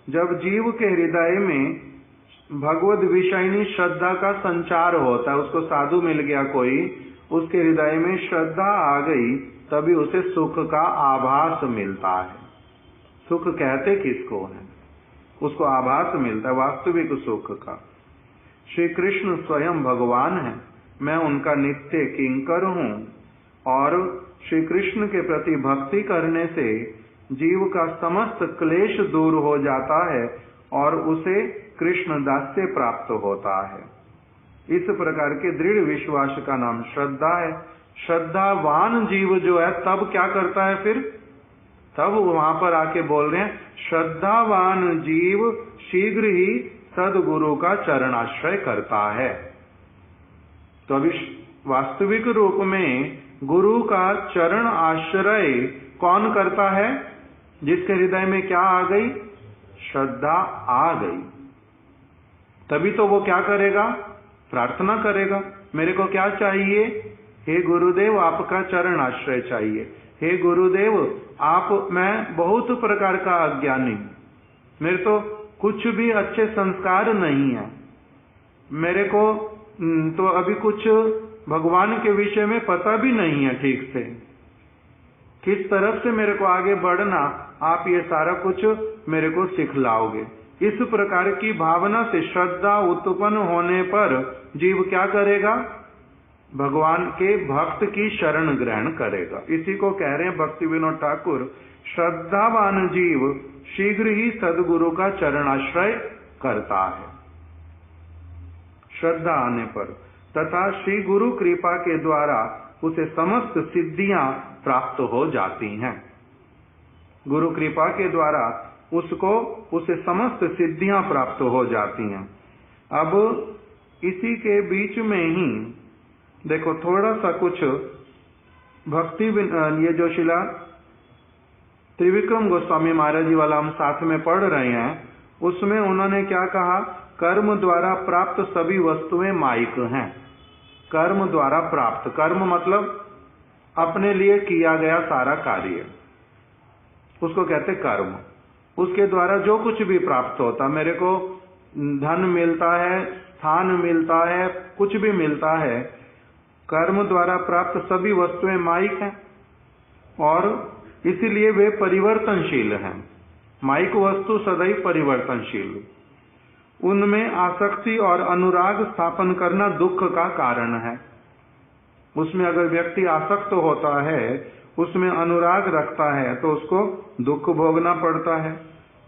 जब जीव के हृदय में भगवद विषयनी श्रद्धा का संचार होता है, उसको साधु मिल गया कोई, उसके हृदय में श्रद्धा आ गई, तभी उसे सुख का आभास मिलता है। सुख कहते किसको है, उसको आभास मिलता है वास्तविक सुख का। श्री कृष्ण स्वयं भगवान है, मैं उनका नित्य किंकर हूँ, और श्री कृष्ण के प्रति भक्ति करने से जीव का समस्त क्लेश दूर हो जाता है और उसे कृष्ण दास्य प्राप्त होता है। इस प्रकार के दृढ़ विश्वास का नाम श्रद्धा है। श्रद्धावान जीव जो है तब क्या करता है, फिर तब वहां पर आके बोल रहे हैं, श्रद्धावान जीव शीघ्र ही सदगुरु का चरणाश्रय करता है। तो अभी वास्तविक रूप में गुरु का चरण आश्रय कौन करता है, जिसके हृदय में क्या आ गई, श्रद्धा आ गई। तभी तो वो क्या करेगा, प्रार्थना करेगा, मेरे को क्या चाहिए, हे गुरुदेव आपका चरण आश्रय चाहिए। हे गुरुदेव आप, मैं बहुत प्रकार का अज्ञानी, मेरे तो कुछ भी अच्छे संस्कार नहीं है, मेरे को तो अभी कुछ भगवान के विषय में पता भी नहीं है ठीक से, किस तरफ से मेरे को आगे बढ़ना, आप ये सारा कुछ मेरे को सिखलाओगे। इस प्रकार की भावना से श्रद्धा उत्पन्न होने पर जीव क्या करेगा, भगवान के भक्त की शरण ग्रहण करेगा। इसी को कह रहे हैं भक्ति विनोद ठाकुर, श्रद्धावान जीव शीघ्र ही सदगुरु का चरणाश्रय करता है। श्रद्धा आने पर तथा श्री गुरु कृपा के द्वारा उसे समस्त सिद्धियां प्राप्त हो जाती हैं। गुरु कृपा के द्वारा उसे समस्त सिद्धियां प्राप्त हो जाती हैं। अब इसी के बीच में ही देखो थोड़ा सा कुछ भक्ति, ये जो शिला त्रिविक्रम गोस्वामी महाराज जी वाला हम साथ में पढ़ रहे हैं, उसमें उन्होंने क्या कहा, कर्म द्वारा प्राप्त सभी वस्तुएं माइक हैं। कर्म द्वारा प्राप्त, कर्म मतलब अपने लिए किया गया सारा कार्य, उसको कहते कर्म। उसके द्वारा जो कुछ भी प्राप्त होता, मेरे को धन मिलता है, स्थान मिलता है, कुछ भी मिलता है, कर्म द्वारा प्राप्त सभी वस्तुएं माइक हैं और इसीलिए वे परिवर्तनशील हैं। माइक वस्तु सदैव परिवर्तनशील, उनमें आसक्ति और अनुराग स्थापन करना दुख का कारण है। उसमें अगर व्यक्ति आसक्त होता है, उसमें अनुराग रखता है, तो उसको दुख भोगना पड़ता है।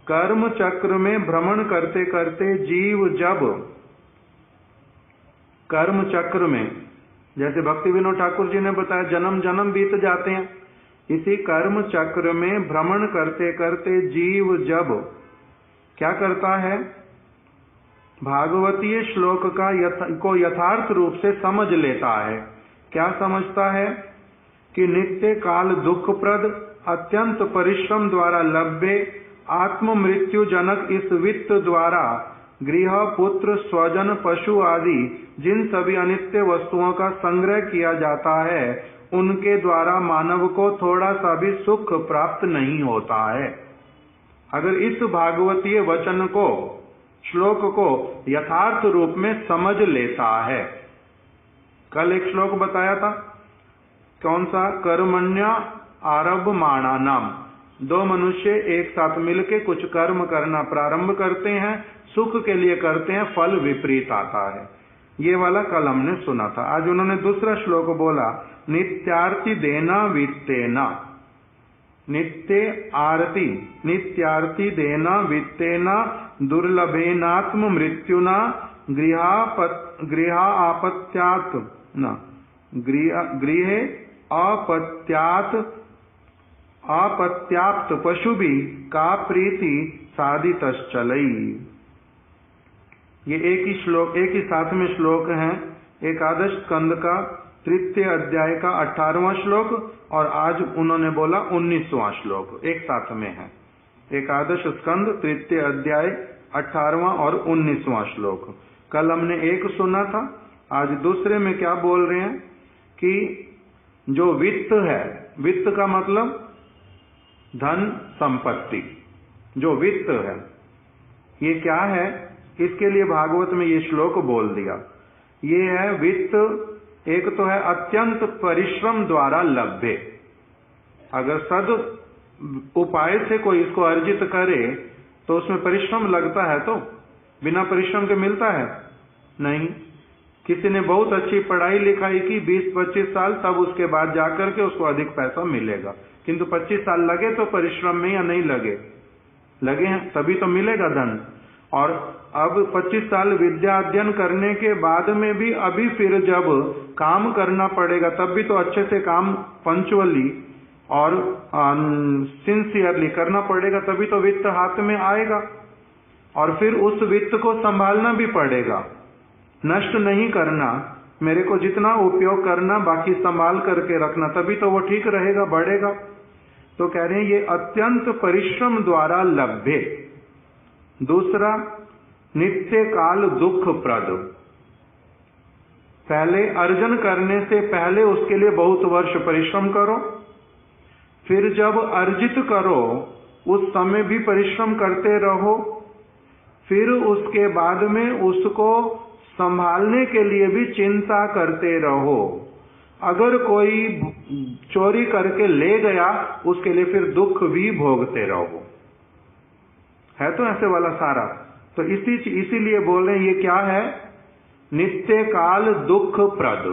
कर्म चक्र में भ्रमण करते करते जीव जब कर्म चक्र में, जैसे भक्ति विनोद ठाकुर जी ने बताया, जन्म जन्म बीत जाते हैं, इसी कर्म चक्र में भ्रमण करते करते जीव जब क्या करता है, भागवतीय श्लोक को यथार्थ रूप से समझ लेता है। क्या समझता है कि नित्य काल दुखप्रद अत्यंत परिश्रम द्वारा लभ्य आत्म मृत्यु जनक इस वित्त द्वारा गृह पुत्र स्वजन पशु आदि जिन सभी अनित्य वस्तुओं का संग्रह किया जाता है, उनके द्वारा मानव को थोड़ा सा भी सुख प्राप्त नहीं होता है। अगर इस भागवतीय वचन को, श्लोक को यथार्थ रूप में समझ लेता है। कल एक श्लोक बताया था, कौन सा, कर्मण्य आरभमाणा नाम, दो मनुष्य एक साथ मिलके कुछ कर्म करना प्रारंभ करते हैं, सुख के लिए करते हैं, फल विपरीत आता है। ये वाला कल हमने सुना था। आज उन्होंने दूसरा श्लोक बोला, नित्यार्ति देना वित्तेना, नित्य आरती, नित्यार्ति देना वित्तेना दुर्लभेनात्म मृत्युना गृहा आपत्यात् न गृहे आपत्याप्त पशुभि का प्रीति साधितश्चलई। ये एक ही साथ में श्लोक है, एकादश स्कंद का तृतीय अध्याय का 18वां श्लोक, और आज उन्होंने बोला 19वां श्लोक एक साथ में है। एकादश स्कंद तृतीय अध्याय 18वां और 19वां श्लोक। कल हमने एक सुना था, आज दूसरे में क्या बोल रहे हैं कि जो वित्त है, वित्त का मतलब धन संपत्ति, जो वित्त है ये क्या है, इसके लिए भागवत में ये श्लोक बोल दिया। ये है वित्त, एक तो है अत्यंत परिश्रम द्वारा लभ्य। अगर सद उपाय से कोई इसको अर्जित करे तो उसमें परिश्रम लगता है, तो बिना परिश्रम के मिलता है नहीं। किसी ने बहुत अच्छी पढ़ाई लिखाई की 20-25 साल, तब उसके बाद जाकर के उसको अधिक पैसा मिलेगा, किंतु 25 साल लगे तो परिश्रम में या नहीं लगे, लगे हैं तभी तो मिलेगा धन। और अब 25 साल विद्या अध्ययन करने के बाद में भी अभी फिर जब काम करना पड़ेगा तब भी तो अच्छे से काम पंचुअली और सिंसियरली करना पड़ेगा, तभी तो वित्त हाथ में आएगा। और फिर उस वित्त को संभालना भी पड़ेगा, नष्ट नहीं करना, मेरे को जितना उपयोग करना बाकी संभाल करके रखना, तभी तो वो ठीक रहेगा, बढ़ेगा। तो कह रहे हैं ये अत्यंत परिश्रम द्वारा लभ्य। दूसरा, नित्य काल दुख प्रद। पहले अर्जन करने से पहले उसके लिए बहुत वर्ष परिश्रम करो, फिर जब अर्जित करो उस समय भी परिश्रम करते रहो, फिर उसके बाद में उसको संभालने के लिए भी चिंता करते रहो। अगर कोई चोरी करके ले गया उसके लिए फिर दुख भी भोगते रहो। है तो ऐसे वाला सारा। तो इसीलिए बोल रहे हैं ये क्या है, नित्य काल दुख प्रद,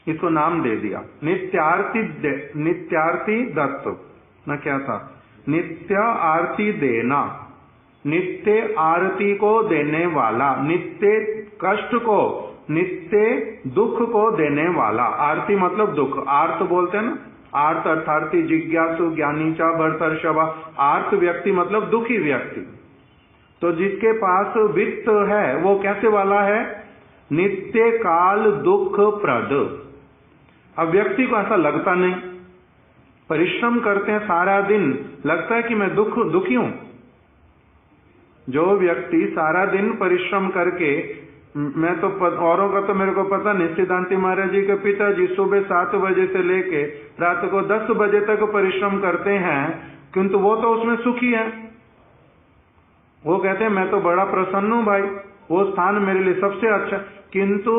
इसको नाम दे दिया। नित्यार्ती दत्त ना, क्या था, नित्य आरती देना, नित्य आरती को देने वाला, नित्य कष्ट को, नित्य दुख को देने वाला। आरती मतलब दुख, आर्त बोलते हैं ना, आर्त अर्थार्थी जिज्ञासु ज्ञानी चा भरतर्षभा। आर्त व्यक्ति मतलब दुखी व्यक्ति। तो जिसके पास वित्त है वो कैसे वाला है, नित्य काल दुख प्रद। अब व्यक्ति को ऐसा लगता नहीं, परिश्रम करते हैं सारा दिन, लगता है कि मैं दुखी हूं। जो व्यक्ति सारा दिन परिश्रम करके, मैं तो औरों का तो मेरे को पता नहीं, सिद्धांति महाराज जी के पिताजी सुबह 7 बजे से लेके रात को 10 बजे तक परिश्रम करते हैं, किंतु वो तो उसमें सुखी है। वो कहते हैं मैं तो बड़ा प्रसन्न हूं भाई, वो स्थान मेरे लिए सबसे अच्छा, किंतु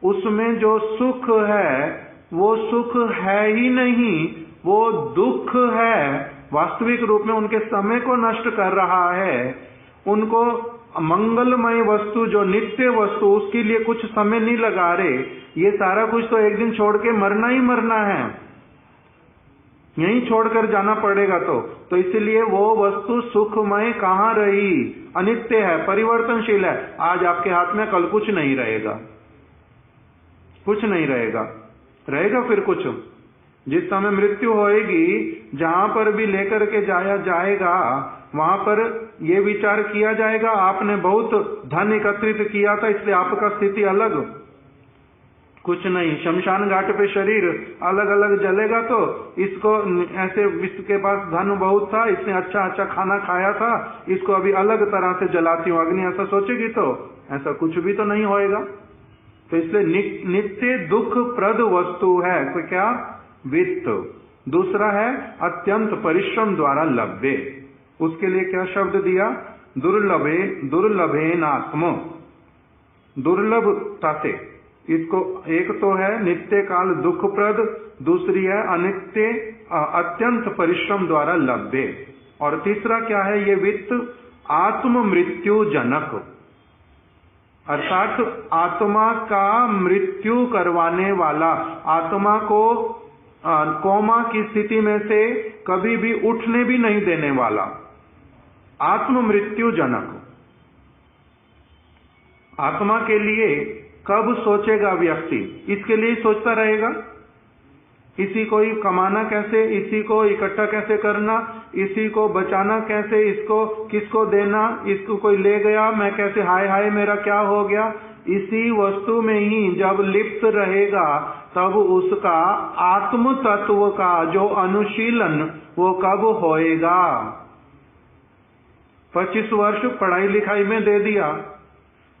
उसमें जो सुख है वो सुख है ही नहीं, वो दुख है। वास्तविक रूप में उनके समय को नष्ट कर रहा है। उनको मंगलमय वस्तु, जो नित्य वस्तु, उसके लिए कुछ समय नहीं लगा रहे। ये सारा कुछ तो एक दिन छोड़ के मरना ही मरना है, यहीं छोड़कर जाना पड़ेगा। तो इसलिए वो वस्तु सुखमय कहाँ रही, अनित्य है, परिवर्तनशील है। आज आपके हाथ में, कल कुछ नहीं रहेगा, कुछ नहीं रहेगा, रहेगा फिर कुछ। जिस समय मृत्यु होएगी, जहां पर भी लेकर के जाया जाएगा वहां पर ये विचार किया जाएगा आपने बहुत धन एकत्रित किया था इसलिए आपका स्थिति अलग, कुछ नहीं। शमशान घाट पे शरीर अलग अलग जलेगा, तो इसको ऐसे, इसके पास धन बहुत था, इसने अच्छा अच्छा खाना खाया था, इसको अभी अलग तरह से जलाती हूँ अग्नि, ऐसा सोचेगी तो ऐसा कुछ भी तो नहीं होएगा। तो इसलिए नित्य दुख प्रद वस्तु है तो क्या, वित्त। दूसरा है अत्यंत परिश्रम द्वारा लभ्य, उसके लिए क्या शब्द दिया, दुर्लभेनात्म, दुर्लभता से। इसको एक तो है नित्य काल दुख प्रद, दूसरी है अनित्य अत्यंत परिश्रम द्वारा लभ्य, और तीसरा क्या है, ये वित्त आत्म मृत्यु जनक। अर्थात आत्मा का मृत्यु करवाने वाला, आत्मा को कोमा की स्थिति में से कभी भी उठने भी नहीं देने वाला, आत्म मृत्यु जनक। आत्मा के लिए कब सोचेगा व्यक्ति? इसके लिए सोचता रहेगा, इसी को ही कमाना कैसे, इसी को इकट्ठा कैसे करना, इसी को बचाना कैसे, इसको किसको देना, इसको कोई ले गया मैं कैसे, हाय हाय मेरा क्या हो गया। इसी वस्तु में ही जब लिप्त रहेगा तब उसका आत्म तत्व का जो अनुशीलन वो कब होएगा? 25 वर्ष पढ़ाई लिखाई में दे दिया,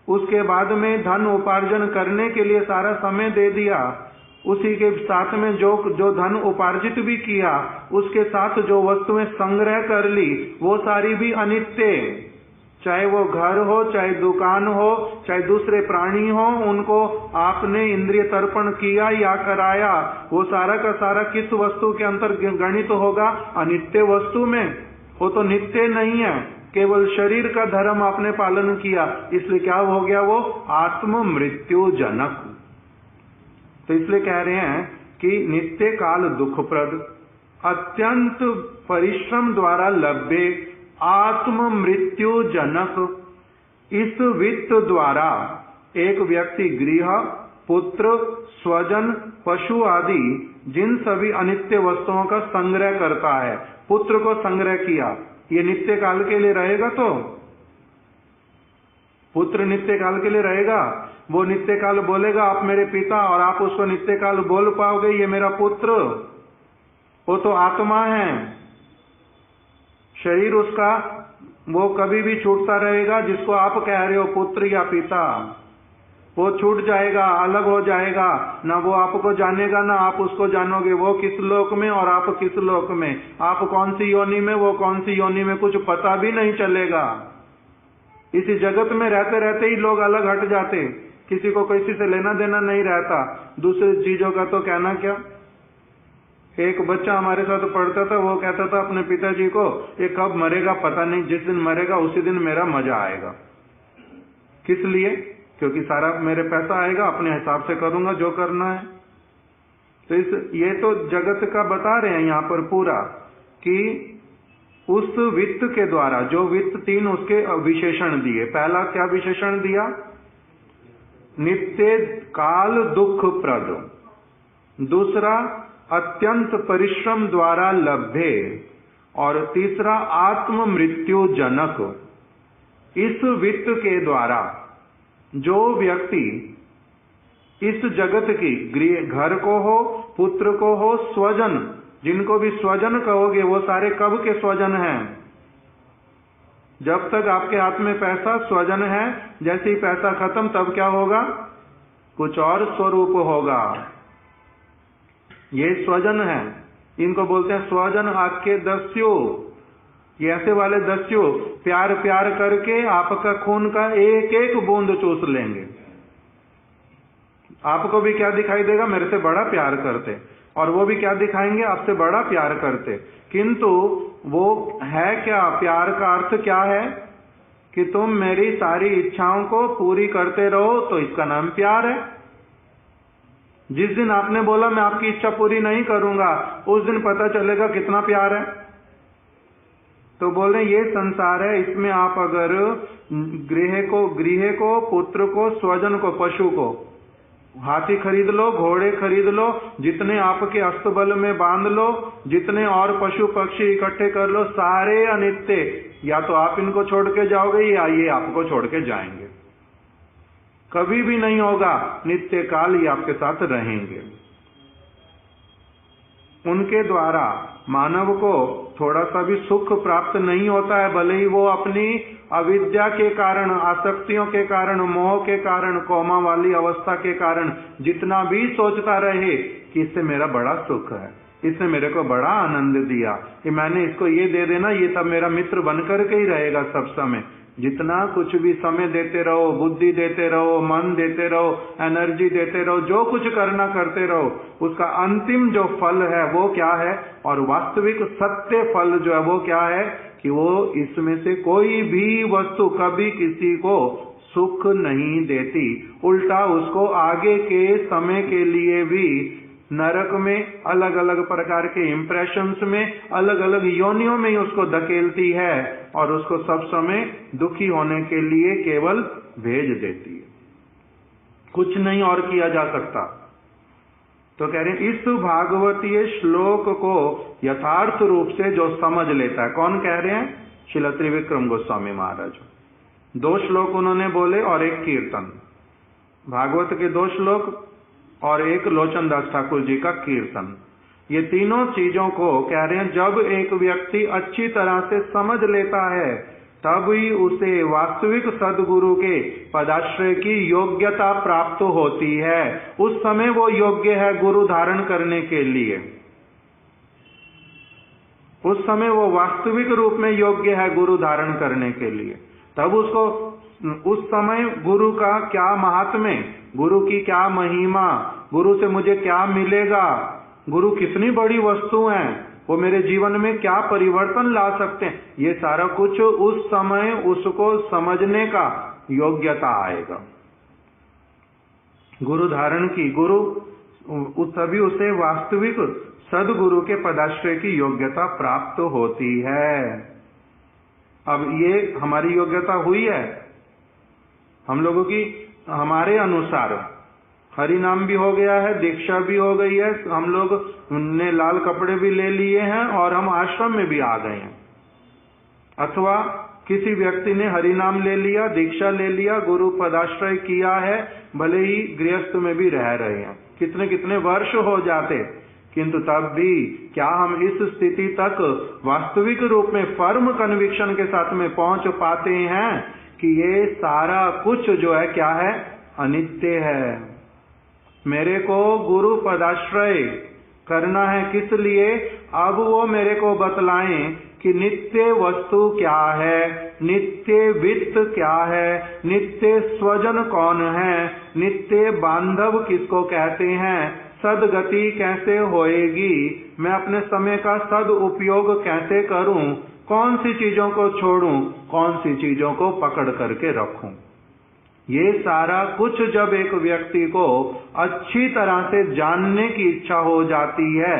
उसके बाद में धन उपार्जन करने के लिए सारा समय दे दिया, उसी के साथ में जो धन उपार्जित भी किया, उसके साथ जो वस्तुएं संग्रह कर ली, वो सारी भी अनित्य, चाहे वो घर हो, चाहे दुकान हो, चाहे दूसरे प्राणी हो, उनको आपने इंद्रिय तर्पण किया या कराया, वो सारा का सारा किस वस्तु के अंतर गणित होगा? अनित्य वस्तु में। वो तो नित्य नहीं है, केवल शरीर का धर्म आपने पालन किया, इसलिए क्या हो गया? वो आत्म मृत्यु जनक। तो इसलिए कह रहे हैं कि नित्य काल दुखप्रद, अत्यंत परिश्रम द्वारा लभ्य आत्म मृत्यु जनक। इस वित्त द्वारा एक व्यक्ति गृह, पुत्र, स्वजन, पशु आदि जिन सभी अनित्य वस्तुओं का संग्रह करता है, पुत्र को संग्रह किया, ये नित्य काल के लिए रहेगा? तो पुत्र नित्य काल के लिए रहेगा? वो नित्य काल बोलेगा आप मेरे पिता, और आप उसको नित्य काल बोल पाओगे ये मेरा पुत्र? वो तो आत्मा है, शरीर उसका वो कभी भी छूटता रहेगा, जिसको आप कह रहे हो पुत्र या पिता, वो छूट जाएगा, अलग हो जाएगा, ना वो आपको जानेगा ना आप उसको जानोगे। वो किस लोक में और आप किस लोक में, आप कौन सी योनि में, वो कौन सी योनि में, कुछ पता भी नहीं चलेगा। इसी जगत में रहते रहते ही लोग अलग हट जाते, किसी को किसी से लेना देना नहीं रहता, दूसरी चीजों का तो कहना क्या। एक बच्चा हमारे साथ पढ़ता था, वो कहता था अपने पिताजी को, ये कब मरेगा पता नहीं, जिस दिन मरेगा उसी दिन मेरा मजा आएगा। किस लिए? क्योंकि सारा मेरे पैसा आएगा, अपने हिसाब से करूंगा जो करना है। तो ये तो जगत का बता रहे हैं यहाँ पर पूरा, कि उस वित्त के द्वारा, जो वित्त तीन उसके विशेषण दिए। पहला क्या विशेषण दिया? नित्य काल दुख प्रद। दूसरा अत्यंत परिश्रम द्वारा लभ्य, और तीसरा आत्म मृत्यु जनक। इस वित्त के द्वारा जो व्यक्ति इस जगत की घर को हो, पुत्र को हो, स्वजन, जिनको भी स्वजन कहोगे वो सारे कब के स्वजन हैं? जब तक आपके हाथ में पैसा स्वजन है, जैसे ही पैसा खत्म तब क्या होगा? कुछ और स्वरूप होगा। ये स्वजन है, इनको बोलते हैं स्वजन आके दस्यु। ये ऐसे वाले दस्यु प्यार प्यार करके आपका खून का एक एक बूंद चूस लेंगे। आपको भी क्या दिखाई देगा? मेरे से बड़ा प्यार करते, और वो भी क्या दिखाएंगे? आपसे बड़ा प्यार करते। किंतु वो है क्या? प्यार का अर्थ क्या है? कि तुम मेरी सारी इच्छाओं को पूरी करते रहो, तो इसका नाम प्यार है। जिस दिन आपने बोला मैं आपकी इच्छा पूरी नहीं करूंगा, उस दिन पता चलेगा कितना प्यार है। तो बोल रहे ये संसार है, इसमें आप अगर गृह को, पुत्र को, स्वजन को, पशु को, हाथी खरीद लो, घोड़े खरीद लो, जितने आपके अस्तबल में बांध लो, जितने और पशु पक्षी इकट्ठे कर लो, सारे अनित्य। या तो आप इनको छोड़ के जाओगे या ये आपको छोड़ के जाएंगे। कभी भी नहीं होगा नित्य काल ये आपके साथ रहेंगे। उनके द्वारा मानव को थोड़ा सा भी सुख प्राप्त नहीं होता है, भले ही वो अपनी अविद्या के कारण, आसक्तियों के कारण, मोह के कारण, कोमा वाली अवस्था के कारण जितना भी सोचता रहे कि इससे मेरा बड़ा सुख है, इसने मेरे को बड़ा आनंद दिया, कि मैंने इसको ये दे देना, ये सब मेरा मित्र बनकर के ही रहेगा सब समय। जितना कुछ भी समय देते रहो, बुद्धि देते रहो, मन देते रहो, एनर्जी देते रहो, जो कुछ करना करते रहो, उसका अंतिम जो फल है वो क्या है? और वास्तविक सत्य फल जो है वो क्या है? कि वो इसमें से कोई भी वस्तु कभी किसी को सुख नहीं देती, उल्टा उसको आगे के समय के लिए भी नरक में अलग अलग प्रकार के इंप्रेशंस में अलग अलग योनियों में ही उसको धकेलती है और उसको सब समय दुखी होने के लिए केवल भेज देती है, कुछ नहीं और किया जा सकता। तो कह रहे हैं इस भागवतीय श्लोक को यथार्थ रूप से जो समझ लेता है, कौन कह रहे हैं? श्रील त्रिविक्रम गोस्वामी महाराज। 2 श्लोक उन्होंने बोले और 1 कीर्तन, भागवत के 2 श्लोक और 1 लोचन दास ठाकुर जी का कीर्तन। ये तीनों चीजों को कह रहे हैं जब एक व्यक्ति अच्छी तरह से समझ लेता है तभी उसे वास्तविक सदगुरु के पदाश्रय की योग्यता प्राप्त होती है। उस समय वो योग्य है गुरु धारण करने के लिए, उस समय वो वास्तविक रूप में योग्य है गुरु धारण करने के लिए। तब उसको उस समय गुरु का क्या महात्म्य, गुरु की क्या महिमा, गुरु से मुझे क्या मिलेगा, गुरु कितनी बड़ी वस्तु है, वो मेरे जीवन में क्या परिवर्तन ला सकते हैं, ये सारा कुछ उस समय उसको समझने का योग्यता आएगा। गुरु धारण की, गुरु तभी उसे वास्तविक सदगुरु के पदाश्रय की योग्यता प्राप्त होती है। अब ये हमारी योग्यता हुई है, हम लोगों की हमारे अनुसार हरि नाम भी हो गया है, दीक्षा भी हो गई है, हम लोग ने लाल कपड़े भी ले लिए हैं और हम आश्रम में भी आ गए हैं। अथवा किसी व्यक्ति ने हरि नाम ले लिया, दीक्षा ले लिया, गुरु पदाश्रय किया है, भले ही गृहस्थ में भी रह रहे हैं, कितने कितने वर्ष हो जाते, किंतु तब भी क्या हम इस स्थिति तक वास्तविक रूप में फर्म कन्विक्शन के साथ में पहुंच पाते हैं कि ये सारा कुछ जो है क्या है? अनित्य है। मेरे को गुरु पदाश्रय करना है, किस लिए? अब वो मेरे को बतलाएं कि नित्य वस्तु क्या है, नित्य वित्त क्या है, नित्य स्वजन कौन है, नित्य बांधव किसको कहते हैं, सदगति कैसे होएगी, मैं अपने समय का सद उपयोग कैसे करूं, कौन सी चीजों को छोड़ूं, कौन सी चीजों को पकड़ करके रखूं। ये सारा कुछ जब एक व्यक्ति को अच्छी तरह से जानने की इच्छा हो जाती है,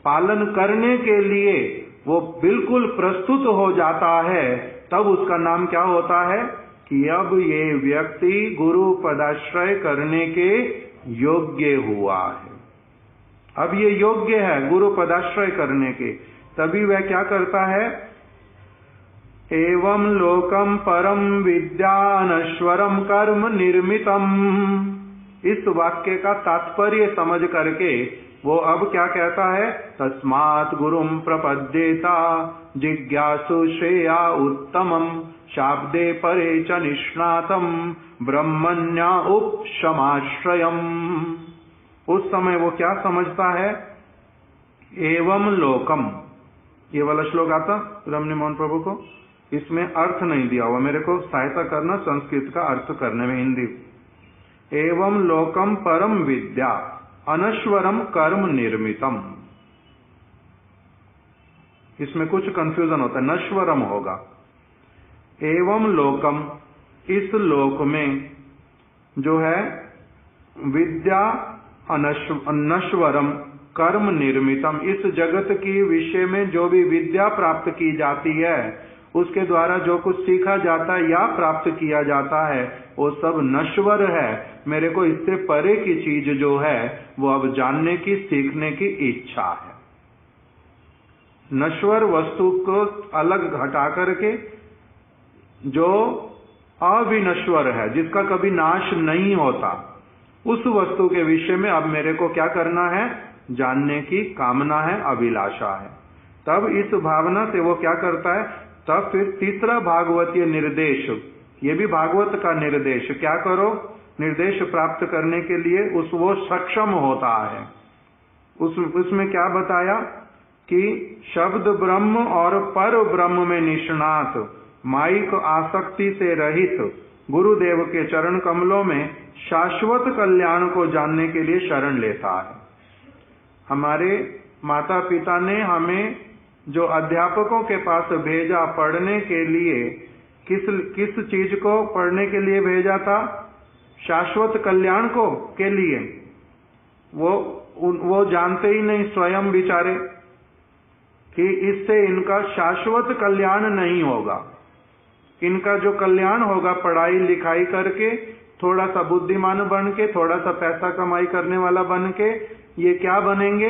पालन करने के लिए वो बिल्कुल प्रस्तुत हो जाता है, तब उसका नाम क्या होता है कि अब ये व्यक्ति गुरु पदाश्रय करने के योग्य हुआ है। अब ये योग्य है गुरु पदाश्रय करने के, तभी वह क्या करता है? एवं लोकम परम विद्यानश्वरम कर्म निर्मितम। इस वाक्य का तात्पर्य समझ करके वो अब क्या कहता है? तस्मात् गुरुम प्रपद्येता जिज्ञासु श्रेया उत्तमम शाब्दे परे च निष्णातम ब्रह्मण्या उपशमाश्रयम। उस समय वो क्या समझता है? एवं लोकम, ये वाला श्लोक आता रमणी मोहन प्रभु को, इसमें अर्थ नहीं दिया हुआ, मेरे को सहायता करना संस्कृत का अर्थ करने में, हिंदी। एवं लोकम परम विद्या अनश्वरम कर्म निर्मितम, इसमें कुछ कंफ्यूजन होता है, नश्वरम होगा। एवं लोकम, इस लोक में जो है विद्या अनश्वरम कर्म निर्मितम, इस जगत की विषय में जो भी विद्या प्राप्त की जाती है, उसके द्वारा जो कुछ सीखा जाता है या प्राप्त किया जाता है, वो सब नश्वर है। मेरे को इससे परे की चीज जो है वो अब जानने की, सीखने की इच्छा है। नश्वर वस्तु को अलग हटा करके जो अविनश्वर है, जिसका कभी नाश नहीं होता, उस वस्तु के विषय में अब मेरे को क्या करना है? जानने की कामना है, अभिलाषा है। तब इस भावना से वो क्या करता है? तब फिर तीसरा भागवतीय निर्देश, ये भी भागवत का निर्देश, क्या करो? निर्देश प्राप्त करने के लिए वो सक्षम होता है। उसमें क्या बताया कि शब्द ब्रह्म और पर ब्रह्म में निष्णात, माइक आसक्ति से रहित गुरुदेव के चरण कमलों में शाश्वत कल्याण को जानने के लिए शरण लेता है। हमारे माता पिता ने हमें जो अध्यापकों के पास भेजा पढ़ने के लिए, किस चीज को पढ़ने के लिए भेजा था? शाश्वत कल्याण को के लिए। वो जानते ही नहीं स्वयं बेचारे कि इससे इनका शाश्वत कल्याण नहीं होगा। इनका जो कल्याण होगा पढ़ाई लिखाई करके, थोड़ा सा बुद्धिमान बन के, थोड़ा सा पैसा कमाई करने वाला बन के, ये क्या बनेंगे?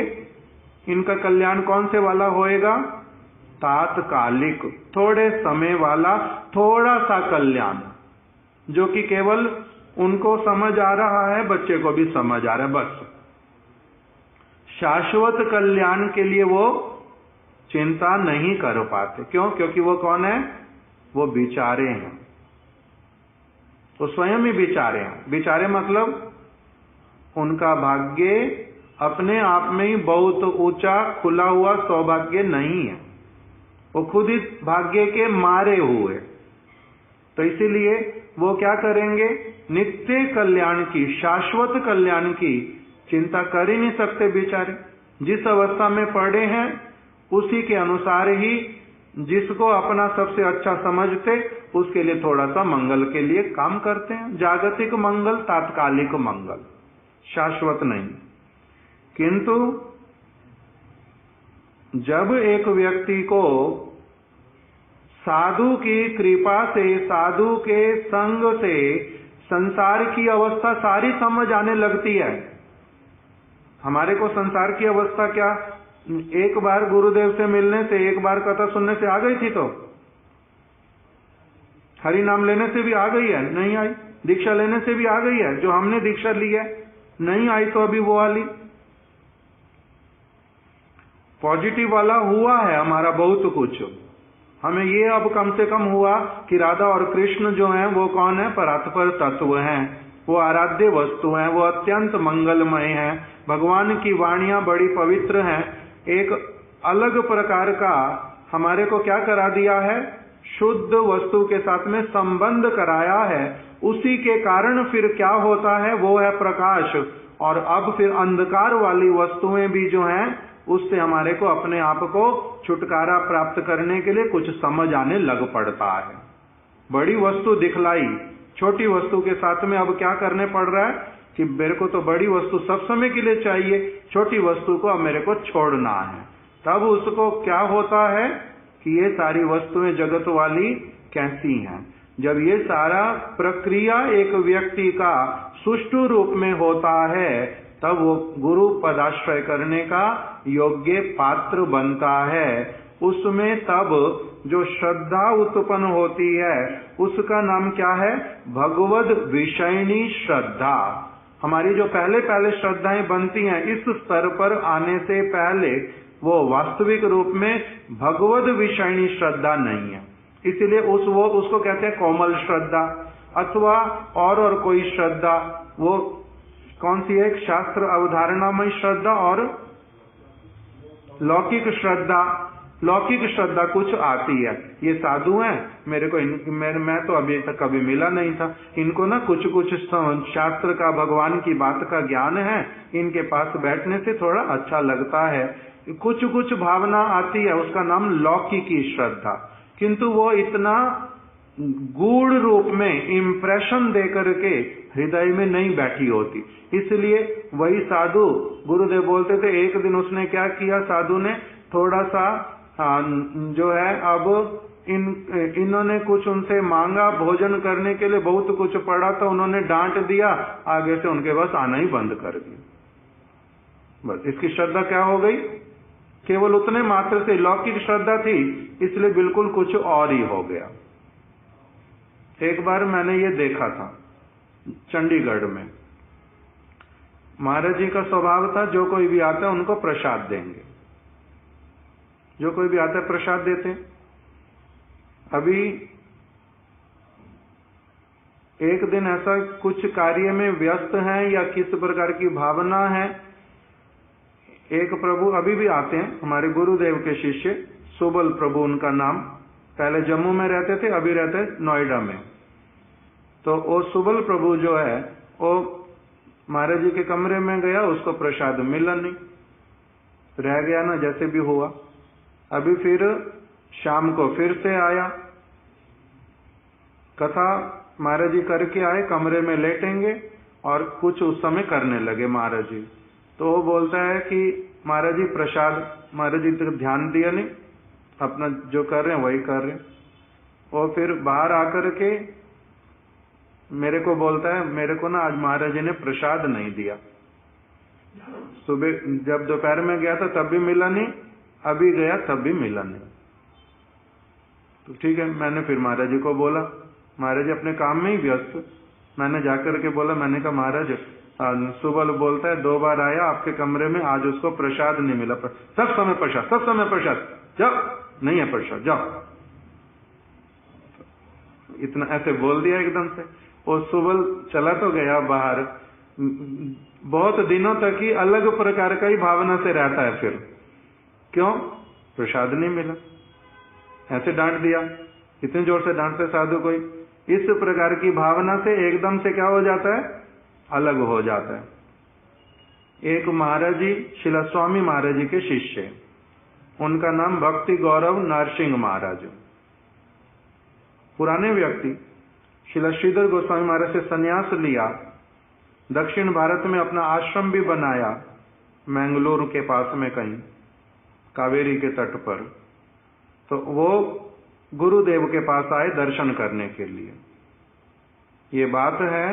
इनका कल्याण कौन से वाला होएगा? तात्कालिक, थोड़े समय वाला थोड़ा सा कल्याण, जो कि केवल उनको समझ आ रहा है, बच्चे को भी समझ आ रहा है, बस। शाश्वत कल्याण के लिए वो चिंता नहीं कर पाते। क्यों? क्योंकि वो कौन है? वो बेचारे हैं, वो स्वयं ही बेचारे हैं। बेचारे मतलब उनका भाग्य अपने आप में ही बहुत ऊंचा खुला हुआ सौभाग्य नहीं है, वो खुद ही भाग्य के मारे हुए। तो इसीलिए वो क्या करेंगे? नित्य कल्याण की, शाश्वत कल्याण की चिंता कर ही नहीं सकते बेचारे। जिस अवस्था में पड़े हैं उसी के अनुसार ही जिसको अपना सबसे अच्छा समझते उसके लिए थोड़ा सा मंगल के लिए काम करते हैं। जागतिक मंगल, तात्कालिक मंगल, शाश्वत नहीं। किंतु जब एक व्यक्ति को साधु की कृपा से, साधु के संग से संसार की अवस्था सारी समझ आने लगती है। हमारे को संसार की अवस्था क्या एक बार गुरुदेव से मिलने से, एक बार कथा सुनने से आ गई थी? तो हरि नाम लेने से भी आ गई है? नहीं आई। दीक्षा लेने से भी आ गई है, जो हमने दीक्षा ली है नहीं आई तो अभी वो वाली पॉजिटिव वाला हुआ है हमारा बहुत कुछ। हमें ये अब कम से कम हुआ कि राधा और कृष्ण जो हैं वो कौन है? परात्पर तत्व हैं, वो आराध्य वस्तु हैं, वो अत्यंत मंगलमय हैं। भगवान की वाणियां बड़ी पवित्र हैं। एक अलग प्रकार का हमारे को क्या करा दिया है? शुद्ध वस्तु के साथ में संबंध कराया है। उसी के कारण फिर क्या होता है? वो है प्रकाश। और अब फिर अंधकार वाली वस्तुएं भी जो हैं उससे हमारे को अपने आप को छुटकारा प्राप्त करने के लिए कुछ समझ आने लग पड़ता है। बड़ी वस्तु दिखलाई, छोटी वस्तु के साथ में अब क्या करने पड़ रहा है कि मेरे को तो बड़ी वस्तु सब समय के लिए चाहिए, छोटी वस्तु को अब मेरे को छोड़ना है। तब उसको क्या होता है कि ये सारी वस्तुएं जगत वाली कैसी हैं? जब ये सारा प्रक्रिया एक व्यक्ति का सुष्ठु रूप में होता है तब वो गुरु पदाश्रय करने का योग्य पात्र बनता है। उसमें तब जो श्रद्धा उत्पन्न होती है उसका नाम क्या है? भगवद विषयनी श्रद्धा। हमारी जो पहले पहले श्रद्धाएं बनती हैं इस स्तर पर आने से पहले वो वास्तविक रूप में भगवद विषयनी श्रद्धा नहीं है। इसीलिए उसको कहते हैं कोमल श्रद्धा अथवा और कोई श्रद्धा। वो कौन सी है? शास्त्र अवधारणामय श्रद्धा और लौकिक श्रद्धा। लौकिक श्रद्धा कुछ आती है, ये साधु हैं, मेरे को मैं तो अभी तक कभी मिला नहीं था, इनको ना कुछ कुछ शास्त्र का, भगवान की बात का ज्ञान है, इनके पास बैठने से थोड़ा अच्छा लगता है। कुछ कुछ भावना आती है, उसका नाम लौकिकी श्रद्धा। किंतु वो इतना गूढ़ रूप में इम्प्रेशन देकर के हृदय में नहीं बैठी होती। इसलिए वही साधु, गुरुदेव बोलते थे, एक दिन उसने क्या किया, साधु ने थोड़ा सा जो है अब इन्होंने कुछ उनसे मांगा भोजन करने के लिए, बहुत कुछ पड़ा तो उन्होंने डांट दिया, आगे से उनके पास आना ही बंद कर दिया। बस इसकी श्रद्धा क्या हो गई? केवल उतने मात्र से लौकिक श्रद्धा थी, इसलिए बिल्कुल कुछ और ही हो गया। एक बार मैंने ये देखा था चंडीगढ़ में, महाराज जी का स्वभाव था जो कोई भी आता है उनको प्रसाद देंगे, जो कोई भी आता है प्रसाद देते। अभी एक दिन ऐसा कुछ कार्य में व्यस्त हैं या किस प्रकार की भावना है, एक प्रभु अभी भी आते हैं, हमारे गुरुदेव के शिष्य, सुबल प्रभु उनका नाम, पहले जम्मू में रहते थे, अभी रहते नोएडा में। तो वो सुबल प्रभु जो है वो महाराज जी के कमरे में गया, उसको प्रसाद मिला नहीं, रह गया ना, जैसे भी हुआ। अभी फिर शाम को फिर से आया, कथा महाराज जी करके आए, कमरे में लेटेंगे और कुछ उस समय करने लगे महाराज जी। तो वो बोलता है कि महाराज जी प्रसाद, महाराज जी तक ध्यान दिया नहीं, अपना जो कर रहे हैं वही कर रहे हैं। और फिर बाहर आकर के मेरे को बोलता है, मेरे को ना आज महाराज जी ने प्रसाद नहीं दिया। सुबह जब दोपहर में गया था तब भी मिला नहीं, अभी गया तब भी मिला नहीं। तो ठीक है, मैंने फिर महाराज जी को बोला, महाराज जी अपने काम में ही व्यस्त। मैंने जाकर के बोला, मैंने कहा महाराज सुबह बोलता है 2 बार आया आपके कमरे में, आज उसको प्रसाद नहीं मिला। सब समय प्रसाद, सब समय प्रसाद, जाओ नहीं है प्रसाद, जाओ। इतना ऐसे बोल दिया एकदम से। वो सुबह चला तो गया बाहर, बहुत दिनों तक ही अलग प्रकार का ही भावना से रहता है। फिर क्यों? प्रसाद नहीं मिला, ऐसे डांट दिया, इतनी जोर से डांटते साधु कोई। इस प्रकार की भावना से एकदम से क्या हो जाता है? अलग हो जाता है। एक महाराज जी, शिला स्वामी महाराज जी के शिष्य, उनका नाम भक्ति गौरव नरसिंह महाराज, पुराने व्यक्ति, शिला श्रीधर गोस्वामी महाराज से संन्यास लिया, दक्षिण भारत में अपना आश्रम भी बनाया, मैंगलोर के पास में कहीं कावेरी के तट पर। तो वो गुरुदेव के पास आए दर्शन करने के लिए। ये बात है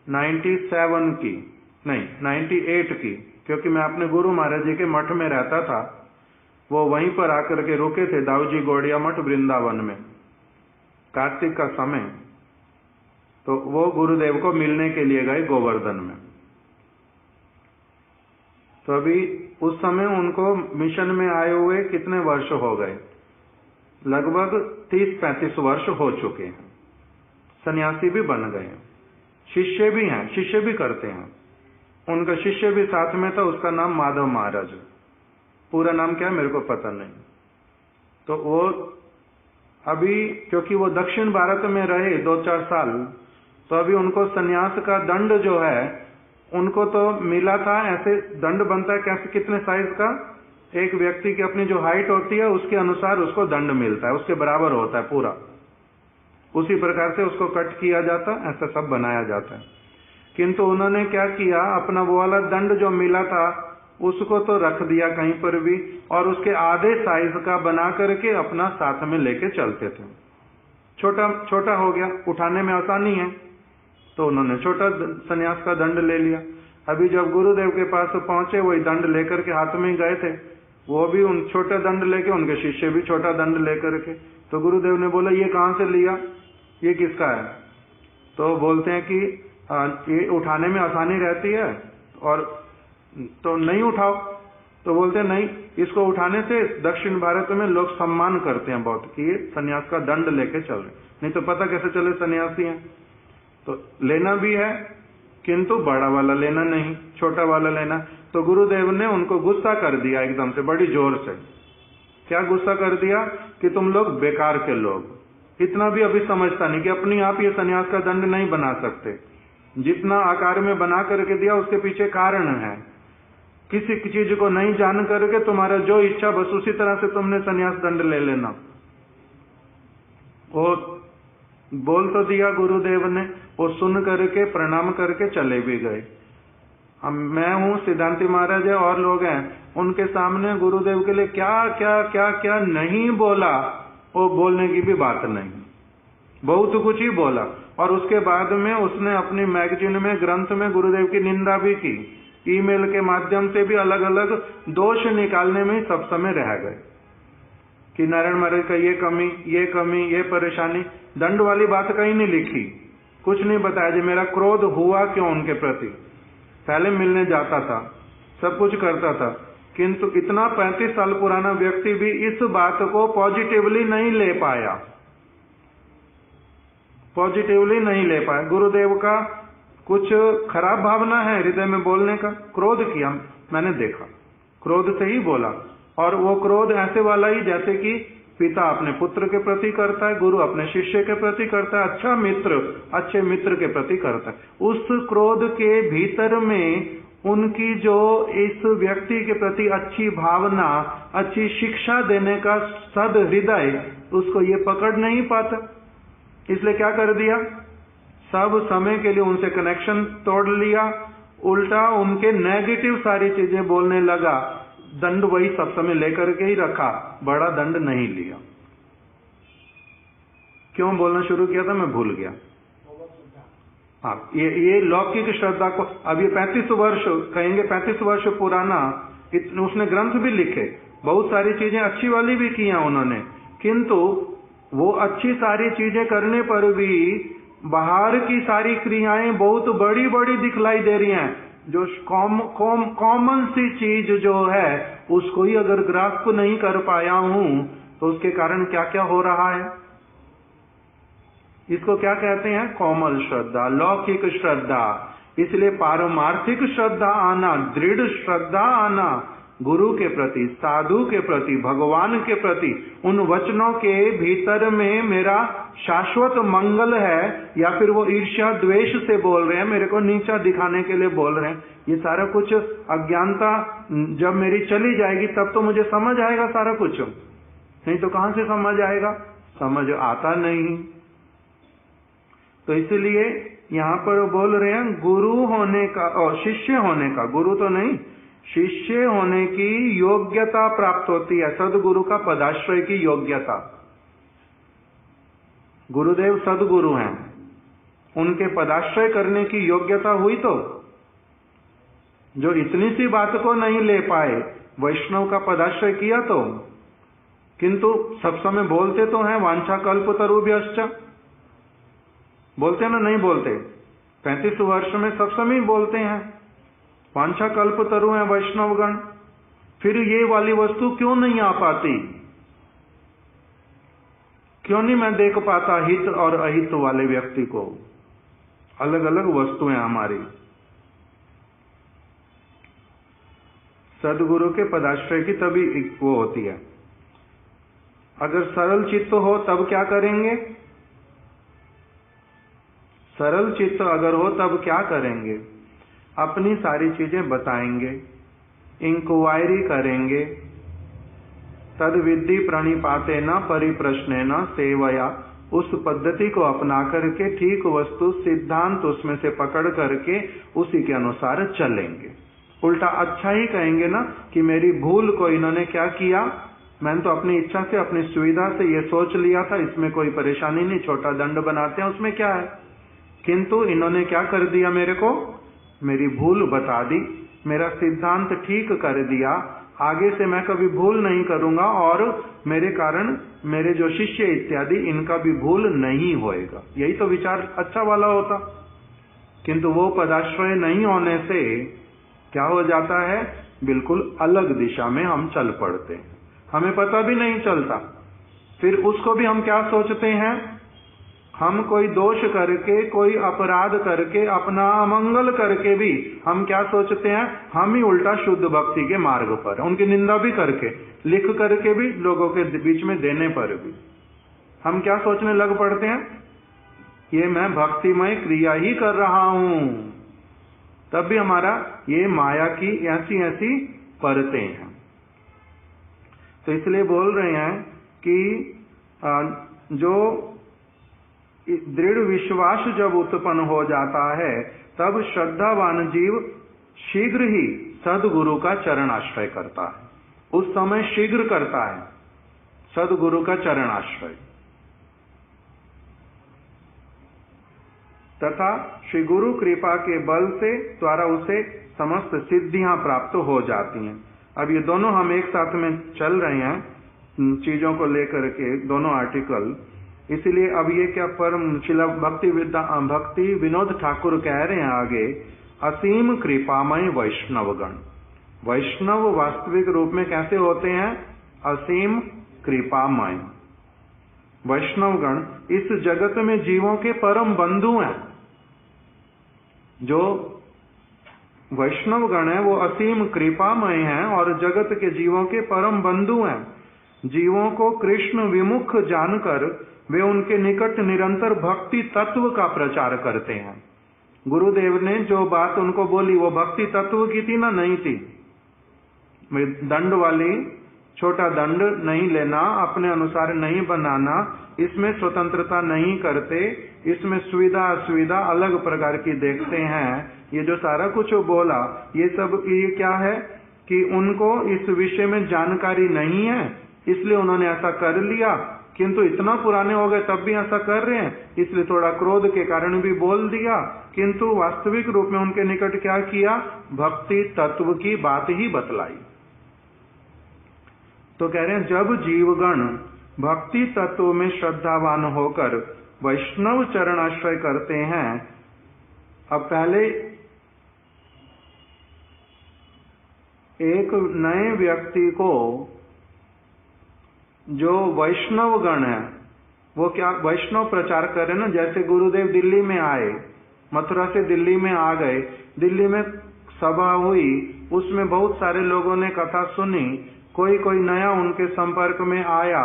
97 की, नहीं 98 की, क्योंकि मैं अपने गुरु महाराज जी के मठ में रहता था। वो वहीं पर आकर के रुके थे, दाऊजी गौड़िया मठ वृंदावन में, कार्तिक का समय। तो वो गुरुदेव को मिलने के लिए गए गोवर्धन में। तो अभी उस समय उनको मिशन में आए हुए कितने वर्ष हो गए? लगभग 30-35 वर्ष हो चुके हैं। सन्यासी भी बन गए हैं, शिष्य भी हैं, शिष्य भी करते हैं। उनका शिष्य भी साथ में था, उसका नाम माधव महाराज। पूरा नाम क्या है मेरे को पता नहीं। तो वो अभी, क्योंकि वो दक्षिण भारत में रहे 2-4 साल, तो अभी उनको सन्यास का दंड जो है उनको तो मिला था। ऐसे दंड बनता है कैसे, कितने साइज का? एक व्यक्ति की अपनी जो हाइट होती है उसके अनुसार उसको दंड मिलता है, उसके बराबर होता है पूरा, उसी प्रकार से उसको कट किया जाता है, ऐसा सब बनाया जाता है। किंतु उन्होंने क्या किया, अपना वो वाला दंड जो मिला था उसको तो रख दिया कहीं पर भी, और उसके आधे साइज का बना करके अपना साथ में लेके चलते थे। छोटा छोटा हो गया, उठाने में आसानी है, तो उन्होंने छोटा सन्यास का दंड ले लिया। अभी जब गुरुदेव के पास पहुंचे, वही दंड लेकर के हाथ में गए थे, वो भी उन छोटा दंड लेके, उनके शिष्य भी छोटा दंड लेकर के। तो गुरुदेव ने बोला, ये कहां से लिया, ये किसका है? तो बोलते हैं कि ये उठाने में आसानी रहती है और तो नहीं उठाओ। तो बोलते हैं नहीं, इसको उठाने से दक्षिण भारत में लोग सम्मान करते हैं बहुत, कि ये सन्यास का दंड लेके चल रहे, नहीं तो पता कैसे चले सन्यासी हैं। तो लेना भी है, किंतु बड़ा वाला लेना नहीं, छोटा वाला लेना। तो गुरुदेव ने उनको गुस्सा कर दिया एकदम से, बड़ी जोर से। क्या गुस्सा कर दिया? कि तुम लोग बेकार के लोग, इतना भी अभी समझता नहीं कि अपनी आप ये सन्यास का दंड नहीं बना सकते। जितना आकार में बना करके दिया उसके पीछे कारण है। किसी चीज को नहीं जान करके तुम्हारा जो इच्छा बस उसी तरह से तुमने सन्यास दंड ले लेना। वो बोल तो दिया गुरुदेव ने, वो सुन करके प्रणाम करके चले भी गए। अब मैं हूँ, सिद्धांति महाराज है और लोग हैं, उनके सामने गुरुदेव के लिए क्या क्या क्या क्या नहीं बोला, वो बोलने की भी बात नहीं, बहुत कुछ ही बोला। और उसके बाद में उसने अपनी मैगजीन में, ग्रंथ में गुरुदेव की निंदा भी की, ईमेल के माध्यम से भी अलग अलग दोष निकालने में सब समय रह गए कि नारायण महाराज का ये कमी, ये परेशानी। दंड वाली बात कहीं नहीं लिखी, कुछ नहीं बताया जी मेरा क्रोध हुआ क्यों उनके प्रति। पहले मिलने जाता था, सब कुछ करता था, किंतु इतना 35 साल पुराना व्यक्ति भी इस बात को पॉजिटिवली नहीं ले पाया, पॉजिटिवली नहीं ले पाया। गुरुदेव का कुछ खराब भावना है हृदय में बोलने का, क्रोध किया, मैंने देखा, क्रोध से ही बोला। और वो क्रोध ऐसे वाला ही जैसे कि पिता अपने पुत्र के प्रति करता है, गुरु अपने शिष्य के प्रति करता है, अच्छा मित्र अच्छे मित्र के प्रति करता है। उस क्रोध के भीतर में उनकी जो इस व्यक्ति के प्रति अच्छी भावना, अच्छी शिक्षा देने का सद हृदय, उसको ये पकड़ नहीं पाता। इसलिए क्या कर दिया, सब समय के लिए उनसे कनेक्शन तोड़ लिया, उल्टा उनके नेगेटिव सारी चीजें बोलने लगा। दंड वही सब समय लेकर के ही रखा, बड़ा दंड नहीं लिया। क्यों बोलना शुरू किया था मैं भूल गया। हाँ, ये लौकिक श्रद्धा को, अब ये 35 वर्ष कहेंगे, 35 वर्ष पुराना उसने ग्रंथ भी लिखे, बहुत सारी चीजें अच्छी वाली भी की हैं उन्होंने, किंतु वो अच्छी सारी चीजें करने पर भी बाहर की सारी क्रियाएं बहुत बड़ी बड़ी दिखलाई दे रही हैं। जो कॉमन सी चीज जो है उसको ही अगर ग्रास्प नहीं कर पाया हूं तो उसके कारण क्या क्या हो रहा है। इसको क्या कहते हैं, कोमल श्रद्धा, लौकिक श्रद्धा। इसलिए पारमार्थिक श्रद्धा आना, दृढ़ श्रद्धा आना गुरु के प्रति, साधु के प्रति, भगवान के प्रति, उन वचनों के भीतर में मेरा शाश्वत मंगल है, या फिर वो ईर्ष्या द्वेष से बोल रहे हैं, मेरे को नीचा दिखाने के लिए बोल रहे हैं, ये सारा कुछ अज्ञानता जब मेरी चली जाएगी तब तो मुझे समझ आएगा सारा कुछ, नहीं तो कहां से समझ आएगा, समझ आता नहीं। तो इसलिए यहां पर बोल रहे हैं गुरु होने का और शिष्य होने का, गुरु तो नहीं, शिष्य होने की योग्यता प्राप्त होती है, सदगुरु का पदाश्रय की योग्यता। गुरुदेव सदगुरु हैं, उनके पदाश्रय करने की योग्यता हुई तो जो इतनी सी बात को नहीं ले पाए, वैष्णव का पदाश्रय किया तो, किंतु सब समय बोलते तो हैं वांछा कल्पतरुभ्यश्च, बोलते ना, नहीं बोलते, 35 वर्ष में सब समय बोलते हैं वांछा कल्पतरु हैं वैष्णवगण, फिर ये वाली वस्तु क्यों नहीं आ पाती, क्यों नहीं मैं देख पाता हित और अहित वाले व्यक्ति को, अलग अलग वस्तुएं हमारी। सदगुरु के पदाश्रय की तभी वो होती है। अगर सरल चित्त हो तब क्या करेंगे, सरल चित्त अगर हो तब क्या करेंगे, अपनी सारी चीजें बताएंगे, इंक्वायरी करेंगे, तद विद्धि प्रणिपाते न परिप्रश्ने न सेवया, उस पद्धति को अपना करके ठीक वस्तु सिद्धांत उसमें से पकड़ करके उसी के अनुसार चलेंगे। उल्टा अच्छा ही कहेंगे ना कि मेरी भूल को इन्होंने क्या किया, मैंने तो अपनी इच्छा से अपनी सुविधा से ये सोच लिया था, इसमें कोई परेशानी नहीं, छोटा दंड बनाते हैं उसमें क्या है, किंतु इन्होंने क्या कर दिया, मेरे को मेरी भूल बता दी, मेरा सिद्धांत ठीक कर दिया, आगे से मैं कभी भूल नहीं करूंगा और मेरे कारण मेरे जो शिष्य इत्यादि इनका भी भूल नहीं होएगा। यही तो विचार अच्छा वाला होता, किंतु वो पदाश्रय नहीं होने से क्या हो जाता है, बिल्कुल अलग दिशा में हम चल पड़ते हैं, हमें पता भी नहीं चलता। फिर उसको भी हम क्या सोचते हैं, हम कोई दोष करके, कोई अपराध करके, अपना अमंगल करके भी हम क्या सोचते हैं, हम ही उल्टा शुद्ध भक्ति के मार्ग पर, उनकी निंदा भी करके, लिख करके भी लोगों के बीच में देने पर भी हम क्या सोचने लग पड़ते हैं, ये मैं भक्तिमय क्रिया ही कर रहा हूं। तब भी हमारा ये माया की ऐसी ऐसी परतें हैं। तो इसलिए बोल रहे हैं कि जो दृढ़ विश्वास जब उत्पन्न हो जाता है तब श्रद्धावान जीव शीघ्र ही सदगुरु का चरणाश्रय करता है, उस समय शीघ्र करता है सदगुरु का चरणाश्रय, तथा श्री गुरु कृपा के बल से द्वारा उसे समस्त सिद्धियां प्राप्त हो जाती हैं। अब ये दोनों हम एक साथ में चल रहे हैं चीजों को लेकर के, दोनों आर्टिकल, इसीलिए अब ये क्या परम शिला भक्ति विनोद ठाकुर कह रहे हैं आगे, असीम कृपामय वैष्णवगण। वैष्णव वास्तविक रूप में कैसे होते हैं, असीम कृपामय। वैष्णवगण इस जगत में जीवों के परम बंधु हैं। जो वैष्णवगण है वो असीम कृपामय हैं और जगत के जीवों के परम बंधु हैं। जीवों को कृष्ण विमुख जानकर वे उनके निकट निरंतर भक्ति तत्व का प्रचार करते हैं। गुरुदेव ने जो बात उनको बोली वो भक्ति तत्व की थी ना, नहीं थी, दंड वाली छोटा दंड नहीं लेना, अपने अनुसार नहीं बनाना, इसमें स्वतंत्रता नहीं करते, इसमें सुविधा असुविधा अलग प्रकार की देखते हैं। ये जो सारा कुछ बोला ये सब ये क्या है कि उनको इस विषय में जानकारी नहीं है, इसलिए उन्होंने ऐसा कर लिया। किंतु इतना पुराने हो गए तब भी ऐसा कर रहे हैं, इसलिए थोड़ा क्रोध के कारण भी बोल दिया। किंतु वास्तविक रूप में उनके निकट क्या किया, भक्ति तत्व की बात ही बतलाई। तो कह रहे हैं जब जीवगण भक्ति तत्व में श्रद्धावान होकर वैष्णव चरणाश्रय करते हैं। अब पहले एक नए व्यक्ति को जो वैष्णव गण है वो क्या वैष्णव प्रचार कर रहे हैं ना। जैसे गुरुदेव दिल्ली में आए, मथुरा से दिल्ली में आ गए, दिल्ली में सभा हुई, उसमें बहुत सारे लोगों ने कथा सुनी, कोई कोई नया उनके संपर्क में आया,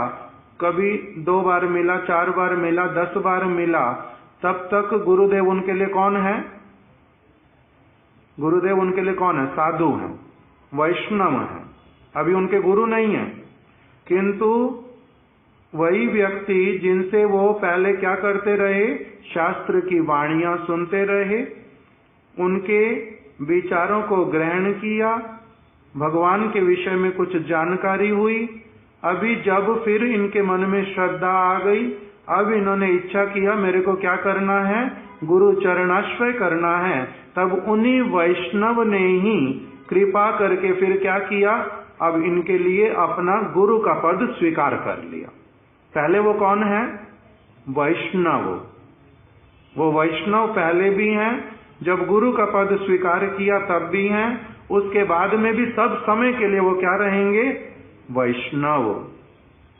कभी 2 बार मिला, 4 बार मिला, 10 बार मिला, तब तक गुरुदेव उनके लिए कौन है, गुरुदेव उनके लिए कौन है, साधु है, वैष्णव है, अभी उनके गुरु नहीं है। किंतु वही व्यक्ति जिनसे वो पहले क्या करते रहे, शास्त्र की वाणियां सुनते रहे, उनके विचारों को ग्रहण किया, भगवान के विषय में कुछ जानकारी हुई। अभी जब फिर इनके मन में श्रद्धा आ गई, अब इन्होंने इच्छा किया मेरे को क्या करना है, गुरु चरणाश्रय करना है, तब उन्हीं वैष्णव ने ही कृपा करके फिर क्या किया, अब इनके लिए अपना गुरु का पद स्वीकार कर लिया। पहले वो कौन है, वैष्णव, वो वैष्णव पहले भी हैं, जब गुरु का पद स्वीकार किया तब भी हैं, उसके बाद में भी सब समय के लिए वो क्या रहेंगे, वैष्णव,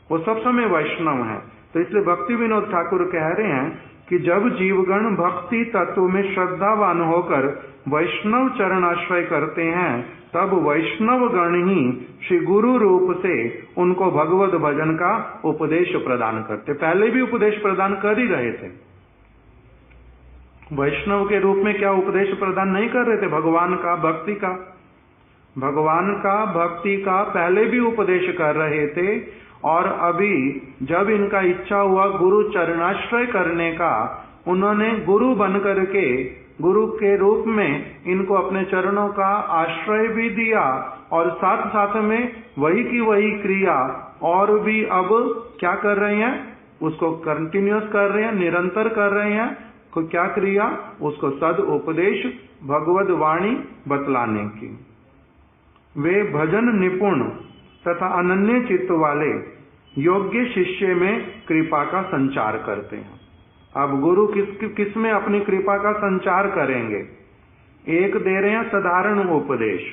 वो सब समय वैष्णव है। तो इसलिए भक्ति विनोद ठाकुर कह रहे हैं कि जब जीवगण भक्ति तत्व में श्रद्धावान होकर वैष्णव चरणाश्रय करते हैं, तब वैष्णव गण ही श्री गुरु रूप से उनको भगवत भजन का उपदेश प्रदान करते। पहले भी उपदेश प्रदान कर ही रहे थे, वैष्णव के रूप में क्या उपदेश प्रदान नहीं कर रहे थे, भगवान का भक्ति का, भगवान का भक्ति का पहले भी उपदेश कर रहे थे। और अभी जब इनका इच्छा हुआ गुरु चरणाश्रय करने का, उन्होंने गुरु बन करके गुरु के रूप में इनको अपने चरणों का आश्रय भी दिया, और साथ साथ में वही की वही क्रिया और भी अब क्या कर रहे हैं, उसको कंटिन्यूस कर रहे हैं, निरंतर कर रहे हैं। को क्या क्रिया, उसको सद उपदेश भगवद वाणी बतलाने की। वे भजन निपुण तथा अनन्य चित्त वाले योग्य शिष्य में कृपा का संचार करते हैं। अब गुरु किस में अपनी कृपा का संचार करेंगे, एक दे रहे हैं साधारण उपदेश।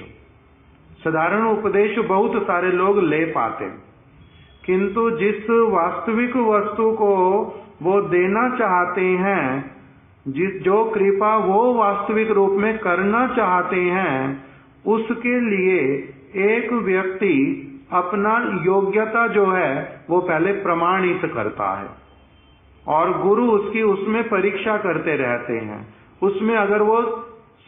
साधारण उपदेश बहुत सारे लोग ले पाते, किंतु जिस वास्तविक वस्तु को वो देना चाहते हैं, जो कृपा वो वास्तविक रूप में करना चाहते हैं, उसके लिए एक व्यक्ति अपना योग्यता जो है वो पहले प्रमाणित करता है, और गुरु उसकी उसमें परीक्षा करते रहते हैं। उसमें अगर वो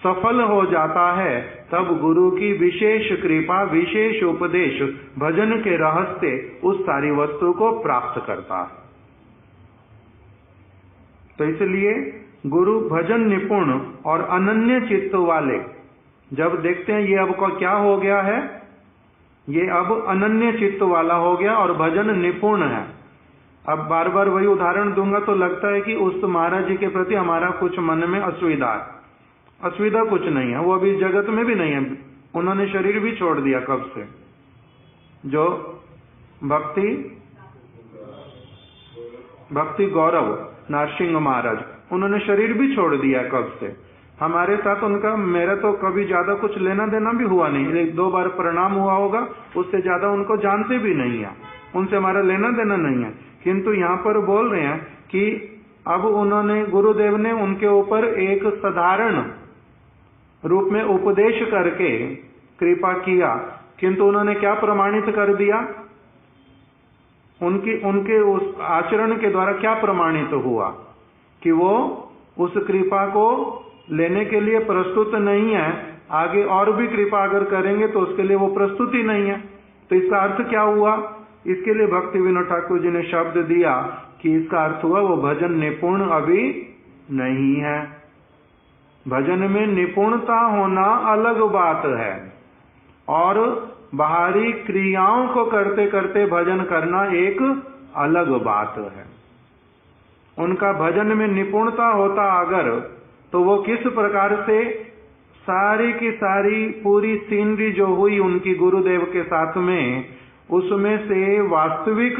सफल हो जाता है, तब गुरु की विशेष कृपा, विशेष उपदेश, भजन के रहस्य उस सारी वस्तु को प्राप्त करता है। तो इसलिए गुरु भजन निपुण और अनन्य चित्त वाले, जब देखते हैं ये अब को क्या हो गया है, ये अब अनन्य चित्त वाला हो गया और भजन निपुण है। अब बार बार वही उदाहरण दूंगा तो लगता है कि उस महाराज जी के प्रति हमारा कुछ मन में असुविधा है। असुविधा कुछ नहीं है, वो अभी जगत में भी नहीं है, उन्होंने शरीर भी छोड़ दिया कब से। जो भक्ति गौरव नरसिंह महाराज, उन्होंने शरीर भी छोड़ दिया कब से। हमारे साथ उनका, मेरा तो कभी ज्यादा कुछ लेना देना भी हुआ नहीं, 1-2 बार प्रणाम हुआ होगा, उससे ज्यादा उनको जानते भी नहीं है, उनसे हमारा लेना देना नहीं है। किंतु यहाँ पर बोल रहे हैं कि अब उन्होंने, गुरुदेव ने उनके ऊपर एक साधारण रूप में उपदेश करके कृपा किया, किंतु उन्होंने क्या प्रमाणित कर दिया, उनके उस आचरण के द्वारा क्या प्रमाणित हुआ कि वो उस कृपा को लेने के लिए प्रस्तुत नहीं है। आगे और भी कृपा अगर करेंगे तो उसके लिए वो प्रस्तुत ही नहीं है। तो इसका अर्थ क्या हुआ? इसके लिए भक्ति विनोद ठाकुर जी ने शब्द दिया कि इसका अर्थ हुआ वो भजन निपुण अभी नहीं है। भजन में निपुणता होना अलग बात है और बाहरी क्रियाओं को करते करते भजन करना एक अलग बात है। उनका भजन में निपुणता होता अगर, तो वो किस प्रकार से सारी की सारी पूरी सीनरी जो हुई उनकी गुरुदेव के साथ में, उसमें से वास्तविक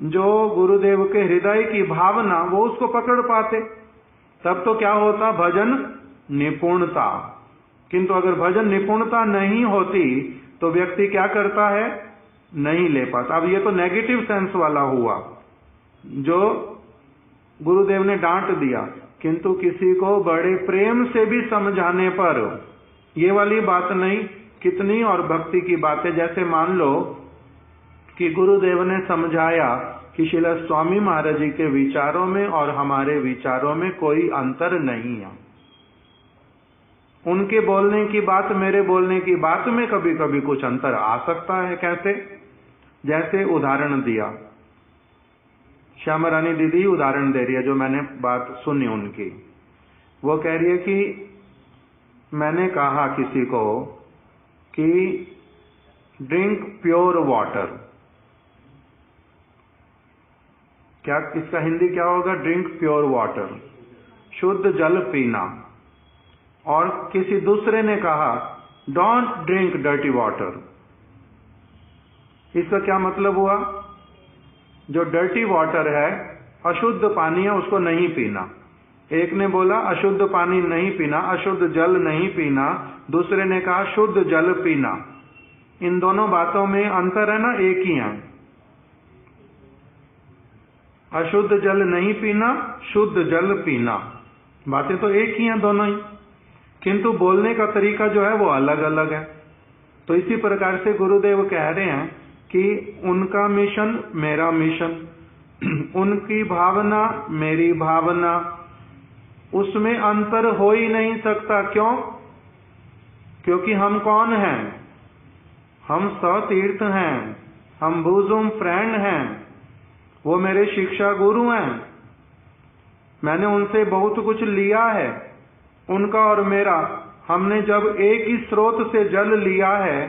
जो गुरुदेव के हृदय की भावना वो उसको पकड़ पाते, तब तो क्या होता? भजन निपुणता। किंतु अगर भजन निपुणता नहीं होती तो व्यक्ति क्या करता है? नहीं ले पाता। अब ये तो नेगेटिव सेंस वाला हुआ जो गुरुदेव ने डांट दिया, किंतु किसी को बड़े प्रेम से भी समझाने पर ये वाली बात नहीं। कितनी और भक्ति की बातें, जैसे मान लो कि गुरुदेव ने समझाया कि श्रील स्वामी महाराज जी के विचारों में और हमारे विचारों में कोई अंतर नहीं है। उनके बोलने की बात मेरे बोलने की बात में कभी कभी कुछ अंतर आ सकता है। कैसे? जैसे उदाहरण दिया, श्यामा रानी दीदी उदाहरण दे रही है, जो मैंने बात सुनी उनकी। वो कह रही है कि मैंने कहा किसी को कि ड्रिंक प्योर वाटर, क्या इसका हिंदी क्या होगा? ड्रिंक प्योर वाटर, शुद्ध जल पीना। और किसी दूसरे ने कहा डोंट ड्रिंक डर्टी वाटर। इसका क्या मतलब हुआ? जो डर्टी वाटर है, अशुद्ध पानी है, उसको नहीं पीना। एक ने बोला अशुद्ध पानी नहीं पीना, अशुद्ध जल नहीं पीना, दूसरे ने कहा शुद्ध जल पीना। इन दोनों बातों में अंतर है ना? एक ही है। अशुद्ध जल नहीं पीना, शुद्ध जल पीना, बातें तो एक ही हैं दोनों ही, किंतु बोलने का तरीका जो है वो अलग अलग है। तो इसी प्रकार से गुरुदेव कह रहे हैं कि उनका मिशन मेरा मिशन, उनकी भावना मेरी भावना, उसमें अंतर हो ही नहीं सकता। क्यों? क्योंकि हम कौन हैं? हम सतीर्थ हैं, हम बोसम फ्रेंड हैं, वो मेरे शिक्षा गुरु हैं। मैंने उनसे बहुत कुछ लिया है, उनका और मेरा। हमने जब एक ही स्रोत से जल लिया है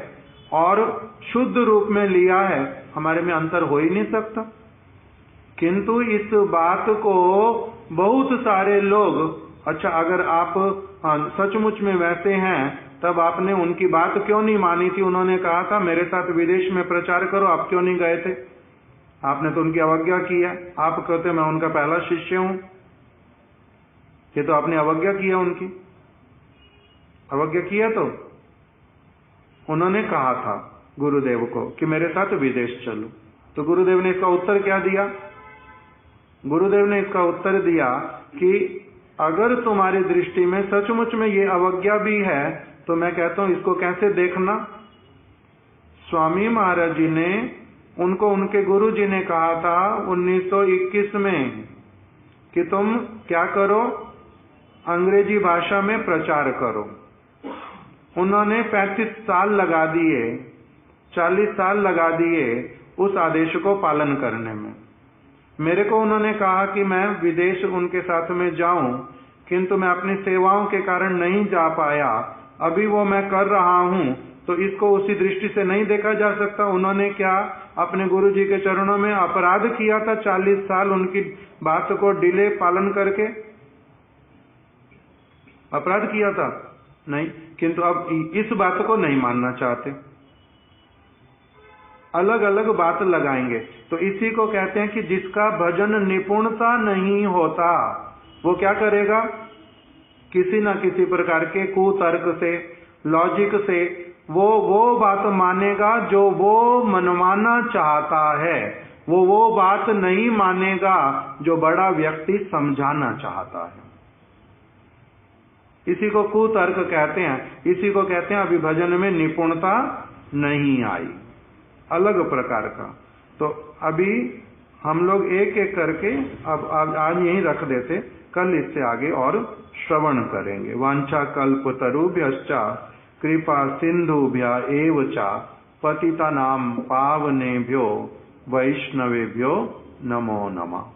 और शुद्ध रूप में लिया है, हमारे में अंतर हो ही नहीं सकता। किंतु इस बात को बहुत सारे लोग, अच्छा अगर आप सचमुच में वैसे हैं तब आपने उनकी बात क्यों नहीं मानी थी? उन्होंने कहा था मेरे साथ विदेश में प्रचार करो, आप क्यों नहीं गए थे? आपने तो उनकी अवज्ञा की है। आप कहते मैं उनका पहला शिष्य हूं, ये तो आपने अवज्ञा किया, उनकी अवज्ञा किया। तो उन्होंने कहा था गुरुदेव को कि मेरे साथ विदेश चलो, तो गुरुदेव ने इसका उत्तर क्या दिया? गुरुदेव ने इसका उत्तर दिया कि अगर तुम्हारी दृष्टि में सचमुच में ये अवज्ञा भी है तो मैं कहता हूं इसको कैसे देखना। स्वामी महाराज जी ने उनको, उनके गुरु जी ने कहा था 1921 में कि तुम क्या करो, अंग्रेजी भाषा में प्रचार करो। उन्होंने 35 साल लगा दिए, 40 साल लगा दिए उस आदेश को पालन करने में। मेरे को उन्होंने कहा कि मैं विदेश उनके साथ में जाऊं, किंतु मैं अपनी सेवाओं के कारण नहीं जा पाया। अभी वो मैं कर रहा हूं, तो इसको उसी दृष्टि से नहीं देखा जा सकता। उन्होंने क्या अपने गुरु जी के चरणों में अपराध किया था? 40 साल उनकी बात को डिले पालन करके अपराध किया था? नहीं। किंतु अब इस बात को नहीं मानना चाहते, अलग अलग बात लगाएंगे। तो इसी को कहते हैं कि जिसका भजन निपुणता नहीं होता वो क्या करेगा? किसी न किसी प्रकार के कुतर्क से, लॉजिक से वो बात मानेगा जो वो मनवाना चाहता है। वो बात नहीं मानेगा जो बड़ा व्यक्ति समझाना चाहता है। इसी को कुतर्क कहते हैं। इसी को कहते हैं अभी भजन में निपुणता नहीं आई, अलग प्रकार का। तो अभी हम लोग एक एक करके अब आज यहीं रख देते, कल इससे आगे और श्रवण करेंगे। वांछा कल्पतरुभ्यश्च कृपा सिंधुभ्य एव च पतितानां पावनेभ्यो वैष्णवेभ्यो नमो नमः।